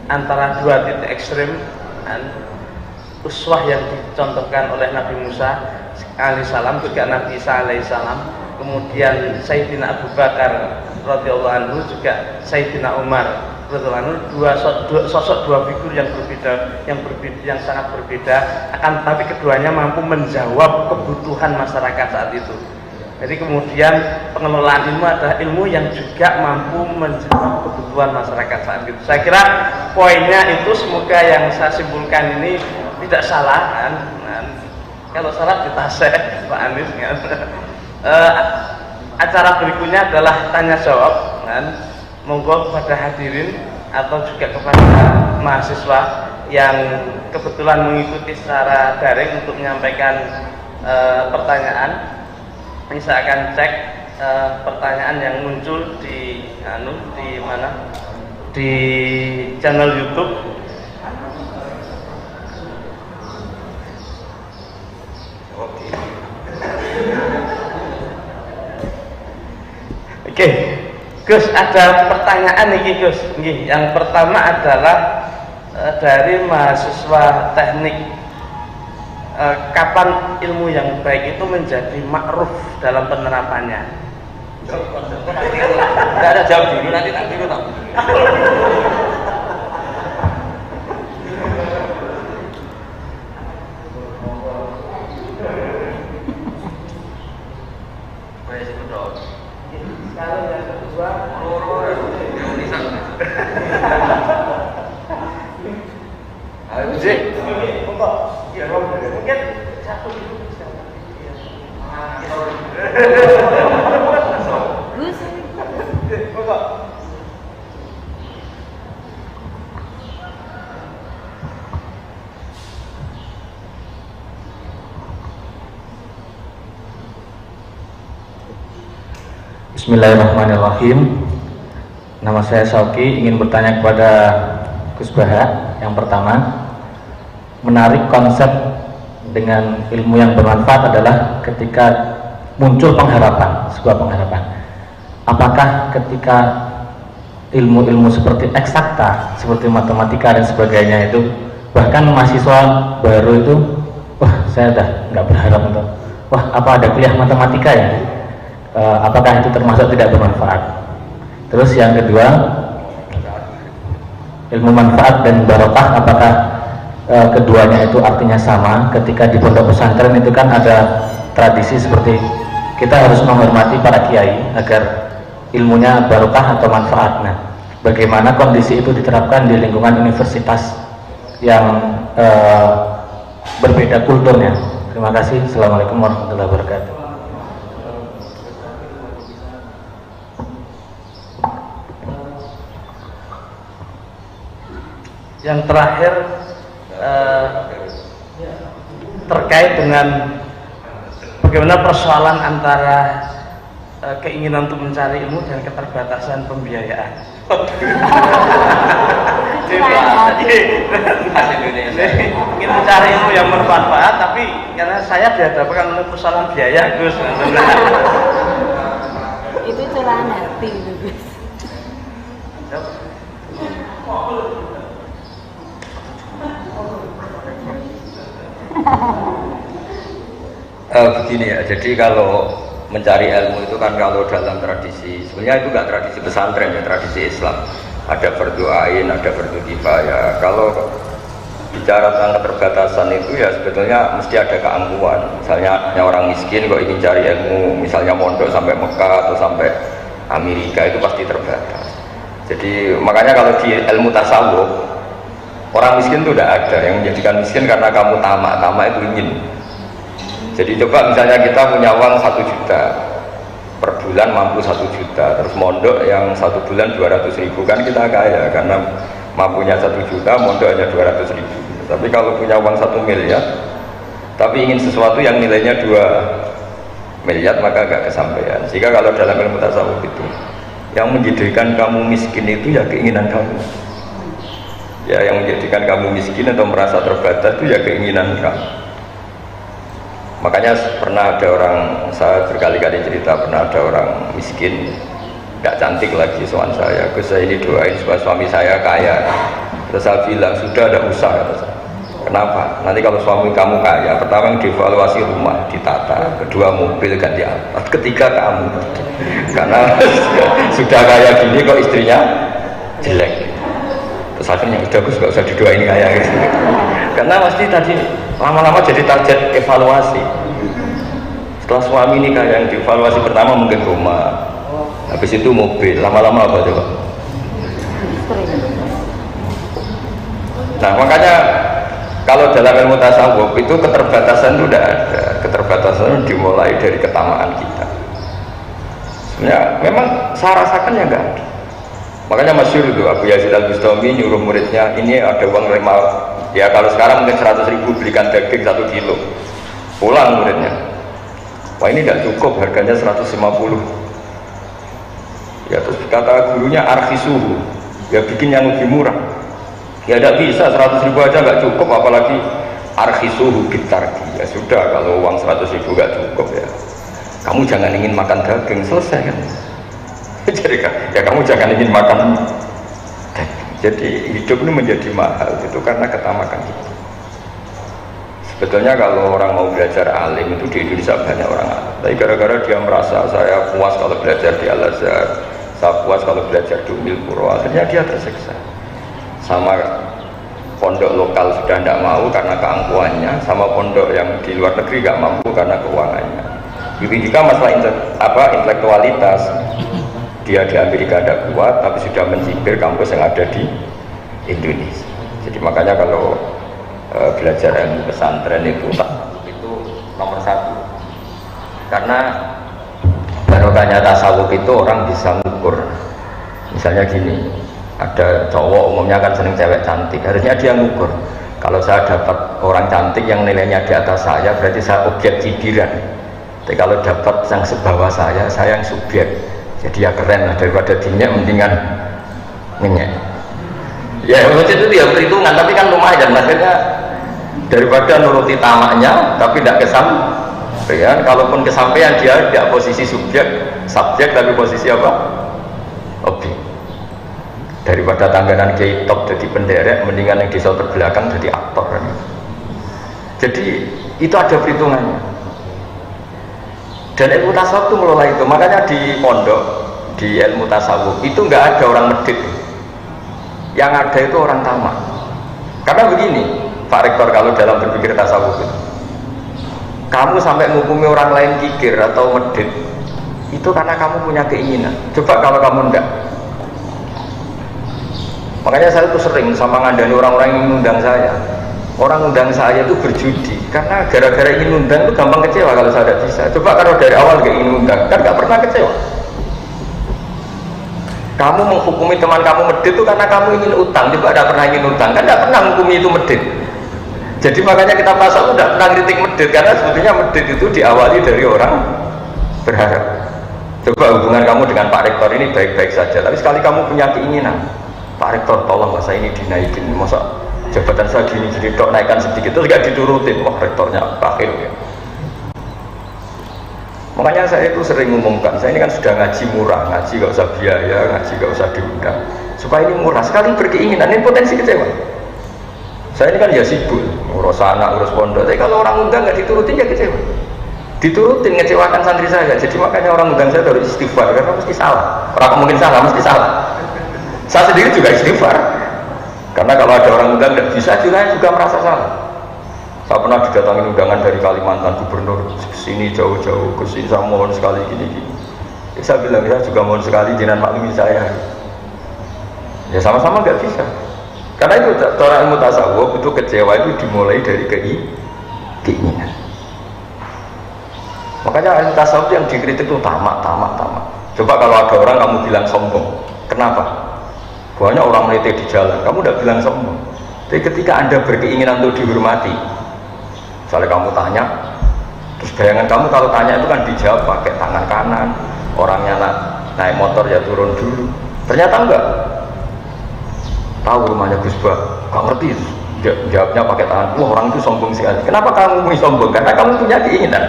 [SPEAKER 2] antara dua titik ekstrim, uswah yang dicontohkan oleh Nabi Musa alaihissalam, juga Nabi Isa alaihissalam, kemudian Sayyidina Abu Bakar radhiyallahu anhu, juga Sayyidina Umar radhiyallahu anhu, dua figur yang sangat berbeda, akan tapi keduanya mampu menjawab kebutuhan masyarakat saat itu. Jadi kemudian pengelolaan ilmu adalah ilmu yang juga mampu menjawab kebutuhan masyarakat saat itu. Saya kira poinnya itu semoga yang saya simpulkan ini tidak salah kan? Kalau salah ditasek Pak Anies kan? Acara berikutnya adalah tanya jawab kan? Monggo kepada hadirin atau juga kepada mahasiswa yang kebetulan mengikuti secara daring untuk menyampaikan pertanyaan. Ini saya akan cek pertanyaan yang muncul di di channel YouTube. Oke, Gus, ada pertanyaan nih Gus. Yang pertama adalah dari mahasiswa teknik. Kapan ilmu yang baik itu menjadi ma'ruf dalam penerapannya?
[SPEAKER 3] Tidak ada jawab dulu, nanti tak dulu tak.
[SPEAKER 4] Gus.
[SPEAKER 5] Bismillahirrahmanirrahim. Nama saya Sauki, ingin bertanya kepada Gus Baha. Yang pertama, menarik konsep dengan ilmu yang bermanfaat adalah ketika muncul pengharapan, sebuah pengharapan. Apakah ketika ilmu-ilmu seperti eksakta, seperti matematika dan sebagainya itu, bahkan mahasiswa baru itu, wah saya udah nggak berharap untuk, wah apa ada kuliah matematika ya? Apakah itu termasuk tidak bermanfaat? Terus yang kedua, ilmu manfaat dan barokah, apakah keduanya itu artinya sama? Ketika di pondok pesantren itu kan ada tradisi seperti kita harus menghormati para kiai agar ilmunya barokah atau manfaat. Nah, bagaimana kondisi itu diterapkan di lingkungan universitas yang berbeda kulturnya? Terima kasih. Assalamualaikum warahmatullahi wabarakatuh.
[SPEAKER 2] Yang terakhir terkait dengan bagaimana persoalan antara keinginan untuk mencari ilmu dan keterbatasan pembiayaan. Ingin mencari ilmu yang bermanfaat, tapi karena saya dihadapkan oleh persoalan biaya, Gus.
[SPEAKER 4] Itu curahan hati itu, Gus.
[SPEAKER 1] Begini ya, jadi kalau mencari ilmu itu kan kalau dalam tradisi, sebenarnya itu nggak tradisi pesantren ya, tradisi Islam. Ada fardu ain, ada fardu kifayah. Kalau bicara tentang keterbatasan itu ya sebetulnya mesti ada keangkuhan. Misalnya orang miskin kok ingin cari ilmu, misalnya mondok sampai Mekah atau sampai Amerika, itu pasti terbatas. Jadi makanya kalau di ilmu tasawuf, orang miskin itu tidak ada. Yang menjadikan miskin karena kamu tamak itu ingin. Jadi coba misalnya kita punya uang 1 juta per bulan, mampu 1 juta, terus mondok yang 1 bulan 200.000, kan kita kaya karena mampunya 1 juta, mondok hanya 200.000. Tapi kalau punya uang 1 miliar tapi ingin sesuatu yang nilainya 2 miliar, maka agak kesampaian. Jika kalau dalam ilmu tasawuf itu yang menjadikan kamu miskin itu ya keinginan kamu. Ya, yang menjadikan kamu miskin atau merasa terbatas itu ya keinginan kamu. Makanya pernah ada orang, saya berkali-kali cerita, pernah ada orang miskin, nggak cantik lagi soal saya, Gus saya ini doain supaya suami saya kaya. Terus saya bilang, sudah ada usaha, kata saya. Kenapa? Nanti kalau suami kamu kaya, pertama yang dievaluasi rumah, ditata, kedua mobil ganti alat, ketiga kamu. Karena sudah kaya gini kok istrinya jelek. Terus akhirnya udah Gus nggak usah didoain kaya gitu. Karena pasti tadi lama-lama jadi target evaluasi. Setelah suami ini kaya, yang dievaluasi pertama mungkin rumah, habis itu mobil, lama-lama apa coba? Nah makanya kalau dalam ilmu tasawuf itu keterbatasan itu tidak ada. Keterbatasan dimulai dari ketamaan kita. Sebenarnya memang saya rasakan ya enggak ada. Makanya masyhur itu Abu Yazid Al-Bustami nyuruh muridnya, ini ada uang 5, ya kalau sekarang mungkin 100.000 belikan daging 1 kilo. Pulang muridnya, wah ini tidak cukup, harganya 150. Ya terus kata gurunya arkhisuhu, ya bikin yang lebih murah. Ya tidak bisa, 100.000 aja nggak cukup, apalagi arkhisuhu bitarki. Ya sudah, kalau uang 100.000 nggak cukup ya kamu jangan ingin makan daging, selesai kan. Jadi ya kamu jangan ingin makan. Jadi hidup ini menjadi mahal itu karena ketamakan kita. Sebetulnya kalau orang mau belajar alim itu di Indonesia banyak orang alim, tapi gara-gara dia merasa saya puas kalau belajar di Al-Azhar, saya puas kalau belajar di Ummul Qura, akhirnya dia tersiksa. Sama pondok lokal sudah tidak mau karena keangkuhannya, sama pondok yang di luar negeri nggak mampu karena keuangannya. Begitu juga masalah intelektualitas. Dia di Amerika ada kuat, tapi sudah mencibir kampus yang ada di Indonesia. Jadi makanya kalau belajar ilmu pesantren itu nomor 1. Karena tasawuf itu orang bisa ngukur. Misalnya gini, ada cowok umumnya kan seneng cewek cantik, harusnya dia ngukur. Kalau saya dapat orang cantik yang nilainya di atas saya, berarti saya objek cibiran. Tapi kalau dapat yang sebawah saya yang subjek. Jadi ya keren lah, daripada dinyak mendingan minyak. Ya itu dia perhitungan, tapi kan lumayan. Maksudnya daripada nuruti tamaknya, tapi tidak kesampaian. Kalaupun kesampaian dia tidak posisi subjek, tapi posisi apa? Objek. Daripada tangganan kiai top jadi penderek, mendingan yang di shelter belakang jadi aktor kan. Jadi itu ada perhitungannya. Dan ilmu tasawuf itu mengelola itu. Makanya di pondok, di ilmu tasawuf itu nggak ada orang medit. Yang ada itu orang tamak. Karena begini, Pak Rektor, kalau dalam berpikir tasawuf itu, kamu sampai menghukumi orang lain kikir atau medit, itu karena kamu punya keinginan. Coba kalau kamu enggak. Makanya saya tuh sering sama ngandani orang-orang yang mengundang saya. Orang undang saya itu berjudi karena gara-gara ingin undang itu gampang kecewa kalau saya tidak bisa. Coba kalau dari awal gak ingin undang, kan gak pernah kecewa. Kamu menghukumi teman kamu medit itu karena kamu ingin utang. Coba tidak pernah ingin utang, kan gak pernah menghukumi itu medit. Jadi makanya kita pasal itu tidak pernah kritik medit, karena sebetulnya medit itu diawali dari orang berharap. Coba hubungan kamu dengan Pak Rektor ini baik-baik saja, tapi sekali kamu punya keinginan, Pak Rektor tolong masa ini dinaikin, masa jabatan saya gini-gini dok naikkan sedikit, terus gak diturutin, wah rektornya akhir ya. Makanya saya itu sering ngumumkan, saya ini kan sudah ngaji murah, ngaji gak usah biaya, ngaji gak usah diundang, supaya ini murah. Sekali berkeinginan ini potensi kecewa. Saya ini kan ya sibuk ngurus anak, ngurus pondok, tapi kalau orang undang gak diturutin ya kecewa. Diturutin ngecewakan santri saya. Jadi makanya orang undang saya harus istighfar, karena mesti salah. Orang mungkin salah, mesti salah. Saya sendiri juga istighfar, karena kalau ada orang undang tidak bisa juga merasa salah. Saya pernah didatangi undangan dari Kalimantan, gubernur sini jauh-jauh ke sini, saya mohon sekali gini-gini. Saya bilang saya juga mohon sekali jangan maklumi saya. Ya sama-sama nggak bisa. Karena itu cara ilmu tasawuf itu kecewa itu dimulai dari keinginan. Makanya ilmu tasawuf yang dikritik itu tamak. Coba kalau ada orang kamu bilang sombong, kenapa? Banyak orang meliti di jalan, kamu udah bilang sombong. Tapi ketika anda berkeinginan untuk dihormati, misalnya kamu tanya, terus bayangan kamu kalau tanya itu kan dijawab pakai tangan kanan, orangnya naik motor ya turun dulu. Ternyata enggak. Tahu rumahnya Gus Bah, gak ngerti. Jawabnya pakai tangan. Wah orang itu sombong sekali. Kenapa kamu mau sombong? Karena kamu punya keinginan.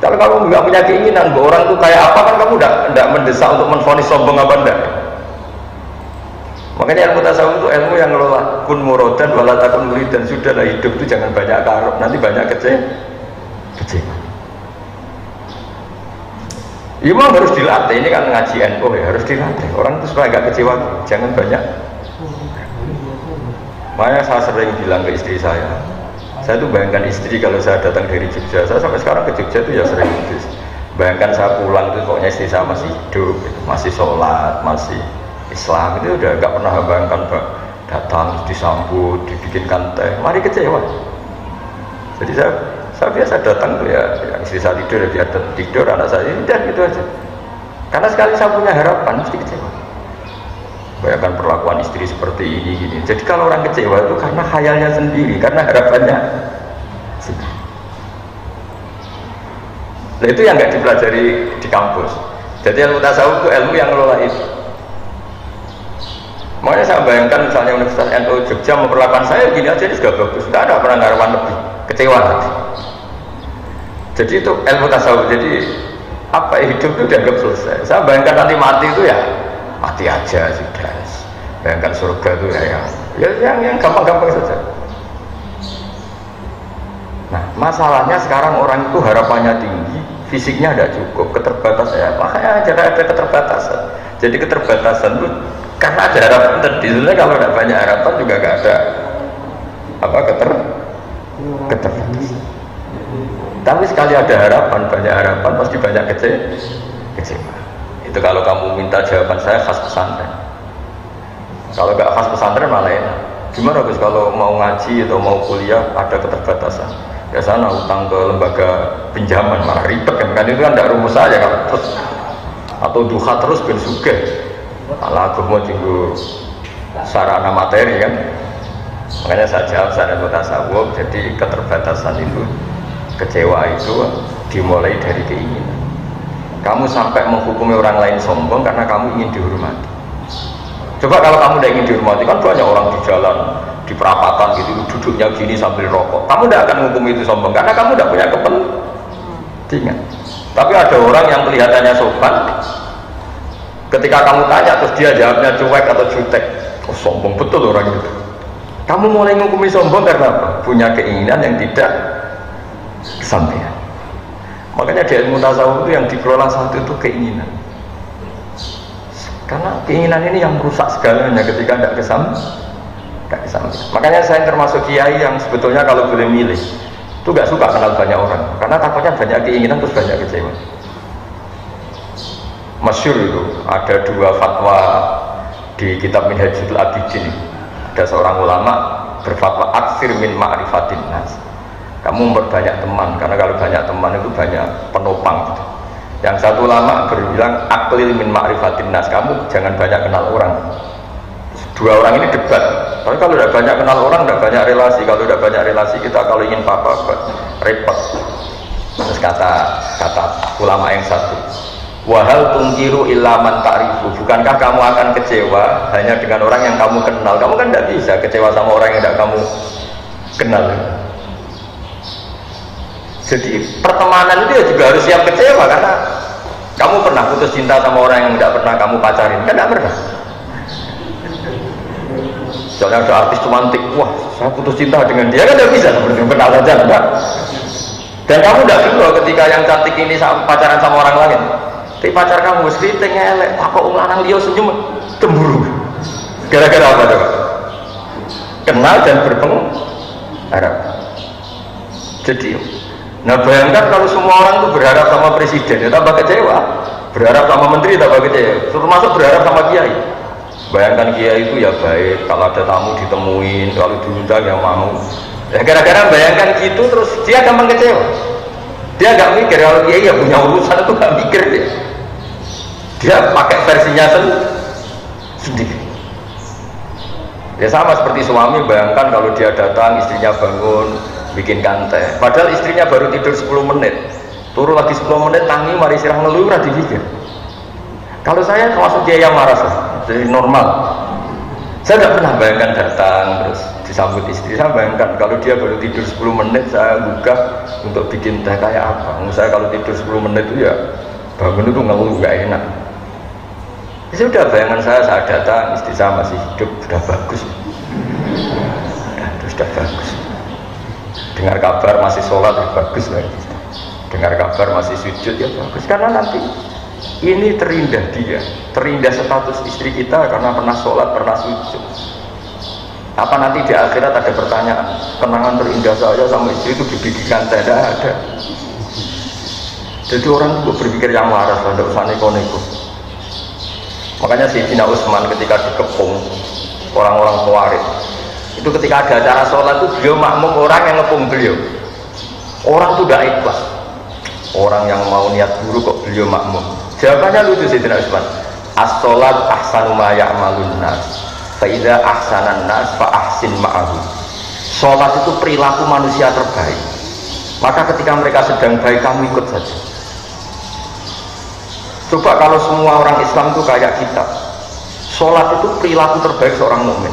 [SPEAKER 1] Kalau kamu nggak punya keinginan, orang itu kayak apa kan kamu tidak mendesak untuk menvonis sombong apa enggak. Makanya ilmu tasawuf itu ilmu yang ngelola kun murodan walatakun murid, dan sudahlah hidup itu jangan banyak karep, nanti banyak kecewa. Ya memang harus dilatih, ini kan ngaji NU ya, harus dilatih orang itu supaya nggak kecewa, jangan banyak. Makanya saya sering bilang ke istri saya tuh bayangkan istri kalau saya datang dari Jogja, saya sampai sekarang ke Jogja itu ya sering gitu. Bayangkan saya pulang itu pokoknya istri saya masih hidup, masih sholat, masih Islam, itu udah gak pernah bayangkan datang disambut, dibikinkan teh, mari kecewa. Jadi saya biasa datang tuh ya istri saya tidur, dia tidur, anak saya udah gitu aja. Karena sekali saya punya harapan mesti kecewa. Bayangkan perlakuan istri seperti ini gini. Jadi kalau orang kecewa itu karena khayalnya sendiri, karena harapannya sendiri. Nah itu yang nggak dipelajari di kampus. Jadi ilmu tasawuf itu ilmu yang ngelola itu. Makanya saya bayangkan misalnya Universitas NU Jogja memperlakukan saya gini aja, ini sudah bagus, sudah ada pernah harapan lebih, kecewa nanti. Jadi itu ilmu tasawuf. Jadi apa hidup itu dianggap selesai. Saya bayangkan nanti mati itu ya mati aja sudah. Bayangkan surga itu yang gampang-gampang saja. Nah masalahnya sekarang orang itu harapannya tinggi, fisiknya tidak cukup, keterbatasan ya, makanya ada keterbatasan. Jadi keterbatasan itu karena ada harapan tadi. Sebenarnya kalau tidak banyak harapan juga nggak ada keterbatasan. Tapi sekali ada harapan, banyak harapan pasti banyak kecewa. Itu kalau kamu minta jawaban saya khas pesantren. Kalau nggak khas pesantren malah enak. Gimana Gus kalau mau ngaji atau mau kuliah ada keterbatasan? Biasanya utang ke lembaga pinjaman malah ribet kan itu kan tidak rumus saja kan terus atau duha terus ben sugih malah agama tinggu sarana materi kan. Makanya saya jawab saya mutasawuf, jadi keterbatasan itu, kecewa itu dimulai dari keinginan. Kamu sampai menghukumi orang lain sombong karena kamu ingin dihormati. Coba kalau kamu tidak ingin dihormati, kan banyak orang di jalan, di perapatan gitu, duduknya gini sambil rokok. Kamu tidak akan menghukumi itu sombong karena kamu tidak punya kepentingan. Tapi ada orang yang kelihatannya sopan, ketika kamu tanya terus dia jawabnya cuek atau jutek, oh sombong betul orang itu. Kamu mulai menghukumi sombong karena apa? Punya keinginan yang tidak kesampaian. Makanya di ilmu tasawuf itu yang dikelola satu itu keinginan. Karena keinginan ini yang merusak segalanya ketika tidak kesampaian. Makanya saya termasuk kiai yang sebetulnya kalau boleh milih itu gak suka kenal banyak orang. Karena takutnya banyak keinginan terus banyak kecewa. Masyhur itu ada dua fatwa di kitab Minhajul Abidin. Ada seorang ulama berfatwa aksir min ma'rifatin nas. Kamu memperbanyak teman karena kalau banyak teman itu banyak penopang gitu. Yang satu ulama berbilang aklil min ma'rifatin nas, kamu jangan banyak kenal orang. Dua orang ini debat. Tapi kalau tidak banyak kenal orang, tidak banyak relasi. Kalau tidak banyak relasi kita kalau ingin apa-apa repot. Terus kata ulama yang satu, wahal tungkiru ilaman ta'rifu, bukankah kamu akan kecewa hanya dengan orang yang kamu kenal? Kamu kan tidak bisa kecewa sama orang yang tidak kamu kenal. Jadi pertemanan itu ya juga harus siap kecewa, karena kamu pernah putus cinta sama orang yang tidak pernah kamu pacarin, kan tidak pernah. Soalnya ada artis romantik, wah saya putus cinta dengan dia, kan tidak bisa seperti kenal saja, enggak. Dan kamu tidak bisa ketika yang cantik ini pacaran sama orang lain. Tapi pacar kamu seriting elek, tak kok lanang liya senyum cemburu. Gara-gara apa coba? Kenal dan berpengaruh. Jadi, nah bayangkan kalau semua orang itu berharap sama presiden, ya tambah kecewa. Berharap sama menteri tambah kecewa. Termasuk berharap sama kiai. Bayangkan kiai itu ya baik, kalau ada tamu ditemuin, kalau diundang yang mau. Ya gara-gara bayangkan gitu terus dia gampang kecewa. Dia gak mikir kalau kiai ya punya urusan itu gak mikir dia. Dia pakai versinya sendiri. Ya sama seperti suami, bayangkan kalau dia datang istrinya bangun bikinkan teh, padahal istrinya baru tidur 10 menit, turun lagi 10 menit tangi mari sirah ngeluh ora dipikir. Kalau saya termasuk dia yang marah, jadi normal. Saya tidak pernah bayangkan datang terus disambut istri. Saya bayangkan kalau dia baru tidur 10 menit saya gugah untuk bikin teh kayak apa. Saya kalau tidur 10 menit itu ya bangun itu ngeluh gak enak. Ya sudah, bayangan saya datang istri saya masih hidup, sudah bagus. Sudah bagus. Dengar kabar masih sholat ya bagus lagi. Dengar kabar masih sujud ya bagus. Karena nanti ini terindah dia, terindah status istri kita karena pernah sholat, pernah sujud. Apa nanti di akhirat ada pertanyaan, kenangan terindah saya sama istri itu dibikinkan teh? Tidak ada. Jadi orang itu berpikir yang waras lah, tidak usah neko-neko. Makanya Sayyidina Utsman ketika dikepung orang-orang Khawarij, itu ketika ada acara sholat itu beliau makmum orang yang ngepung beliau. Orang itu tidak ikhlas. Orang yang mau niat buruk kok beliau makmum. Jawabannya lucu Sayyidina Utsman. As-sholat ahsanu ma ya'malun nas. Fa idza ahsanan nas fa ahsin ma'ahu. Sholat itu perilaku manusia terbaik. Maka ketika mereka sedang baik kamu ikut saja. Coba kalau semua orang Islam itu kayak kita. Sholat itu perilaku terbaik seorang mukmin.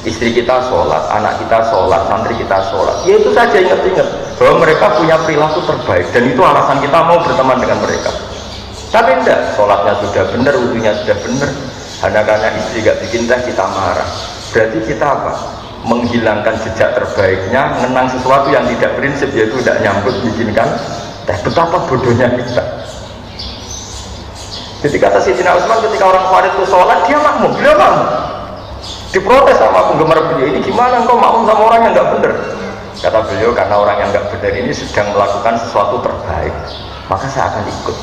[SPEAKER 1] Istri kita sholat, anak kita sholat, santri kita sholat. Ya itu saja, ingat-ingat bahwa mereka punya perilaku terbaik dan itu alasan kita mau berteman dengan mereka. Tapi enggak, sholatnya sudah benar, wudunya sudah benar, hanya karena istri gak bikin teh kita marah. Berarti kita apa? Menghilangkan jejak terbaiknya, mengenang sesuatu yang tidak prinsip, yaitu tidak nyambut bikinkan teh. Betapa bodohnya kita. Jadi kata Sayyidina Utsman ketika orang Khawarij itu sholat, dia makmum, beliau makmum. Diprotes sama penggemar beliau, ini gimana engkau makmum sama orang yang nggak benar? Kata beliau, karena orang yang nggak benar ini sedang melakukan sesuatu terbaik, maka saya akan ikut.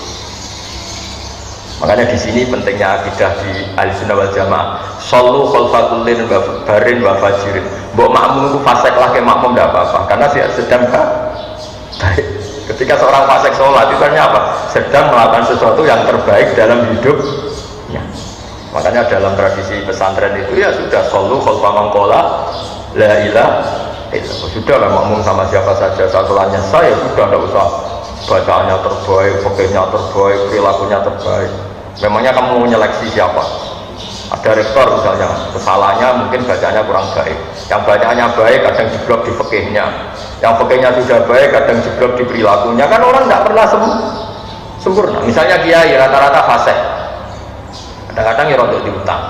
[SPEAKER 1] Makanya di sini pentingnya akidah di Ahlussunnah wal Jamaah. Shollu khalfa kullin barin wa fajirin. Mbok makmum itu fasik lah ke makmum tidak apa-apa, karena dia sedang baik. Ketika seorang fasik sholat itu artinya apa? Sedang melakukan sesuatu yang terbaik dalam hidupnya. Makanya dalam tradisi pesantren itu ya sudah solu khalfa mangkola la ilaha illallah. Sudah lah makmum sama siapa saja sholatnya saya sudah tidak usah bacaannya terbaik, fikihnya terbaik, perilakunya terbaik. Memangnya kamu mau menyeleksi siapa? Ada rektor misalnya, kesalahannya mungkin bacaannya kurang baik. Yang bacaannya baik kadang jeblok di fikihnya. Yang fikihnya sudah baik kadang jeblok di perilakunya. Kan orang tidak pernah sempurna. Misalnya kiai rata-rata fasik. Kadang-kadang ya rodok diutang.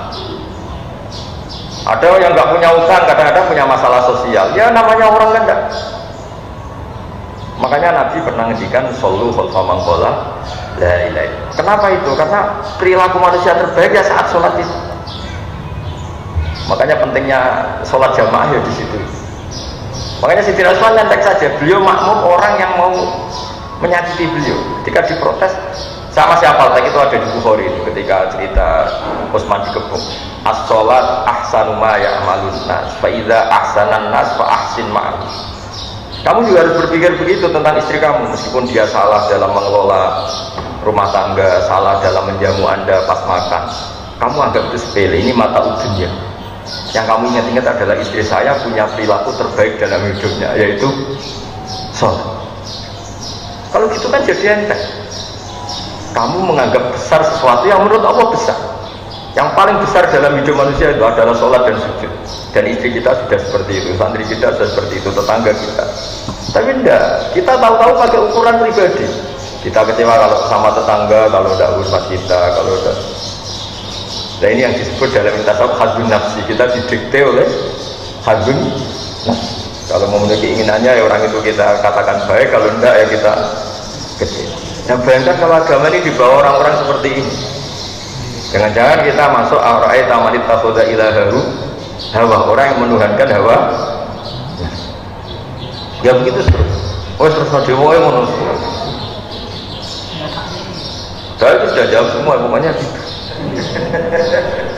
[SPEAKER 1] Ada yang nggak punya utang, kadang-kadang punya masalah sosial. Ya namanya orang kan. Makanya Nabi pernah ngendikan sallu khalfa man qala la ilaha illallah. Kenapa itu? Karena perilaku manusia terbaik ya saat sholat itu. Makanya pentingnya sholat jamaah ya di situ. Makanya Sayyidina Utsman nyantek saja, beliau makmum orang yang mau menyakiti beliau. Ketika diprotes sama siapa? Tadi itu ada di Bukhari itu ketika cerita Utsman dikepung. As-sholat ahsanu ma ya'malun nas, fa idza ahsanan nas fa ahsin ma'ahum. Kamu juga harus berpikir begitu tentang istri kamu, meskipun dia salah dalam mengelola rumah tangga, salah dalam menjamu Anda pas makan. Kamu anggap itu sepele, ini mata ujiannya. Yang kamu ingat-ingat adalah istri saya punya perilaku terbaik dalam hidupnya, yaitu sholat. Kalau gitu kan jadi enteng. Kamu menganggap besar sesuatu yang menurut Allah besar. Yang paling besar dalam hidup manusia itu adalah sholat dan sujud. Dan istri kita sudah seperti itu, santri kita sudah seperti itu, tetangga kita. Tapi enggak, kita tahu-tahu pakai ukuran pribadi. Kita kecewa kalau sama tetangga, kalau tidak hormat kita, kalau tidak. Nah ini yang disebut dalam tasawuf hadun nafsi. Kita didikte oleh hadun nafsi. Kalau memenuhi keinginannya ya orang itu kita katakan baik, kalau enggak ya kita kecewa. Nah bayangkan kalau agama ini dibawa orang-orang seperti ini. Jangan-jangan kita masuk aurai tamanit takhuda ilahahu hawa, orang yang menuhankan hawa. Ya begitu terus. Oh terus dewa yang menurut. Saya itu sudah jawab semua, pokoknya gitu.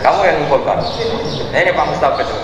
[SPEAKER 1] Kamu yang ngumpulkan. Ini Pak Mustafa itu.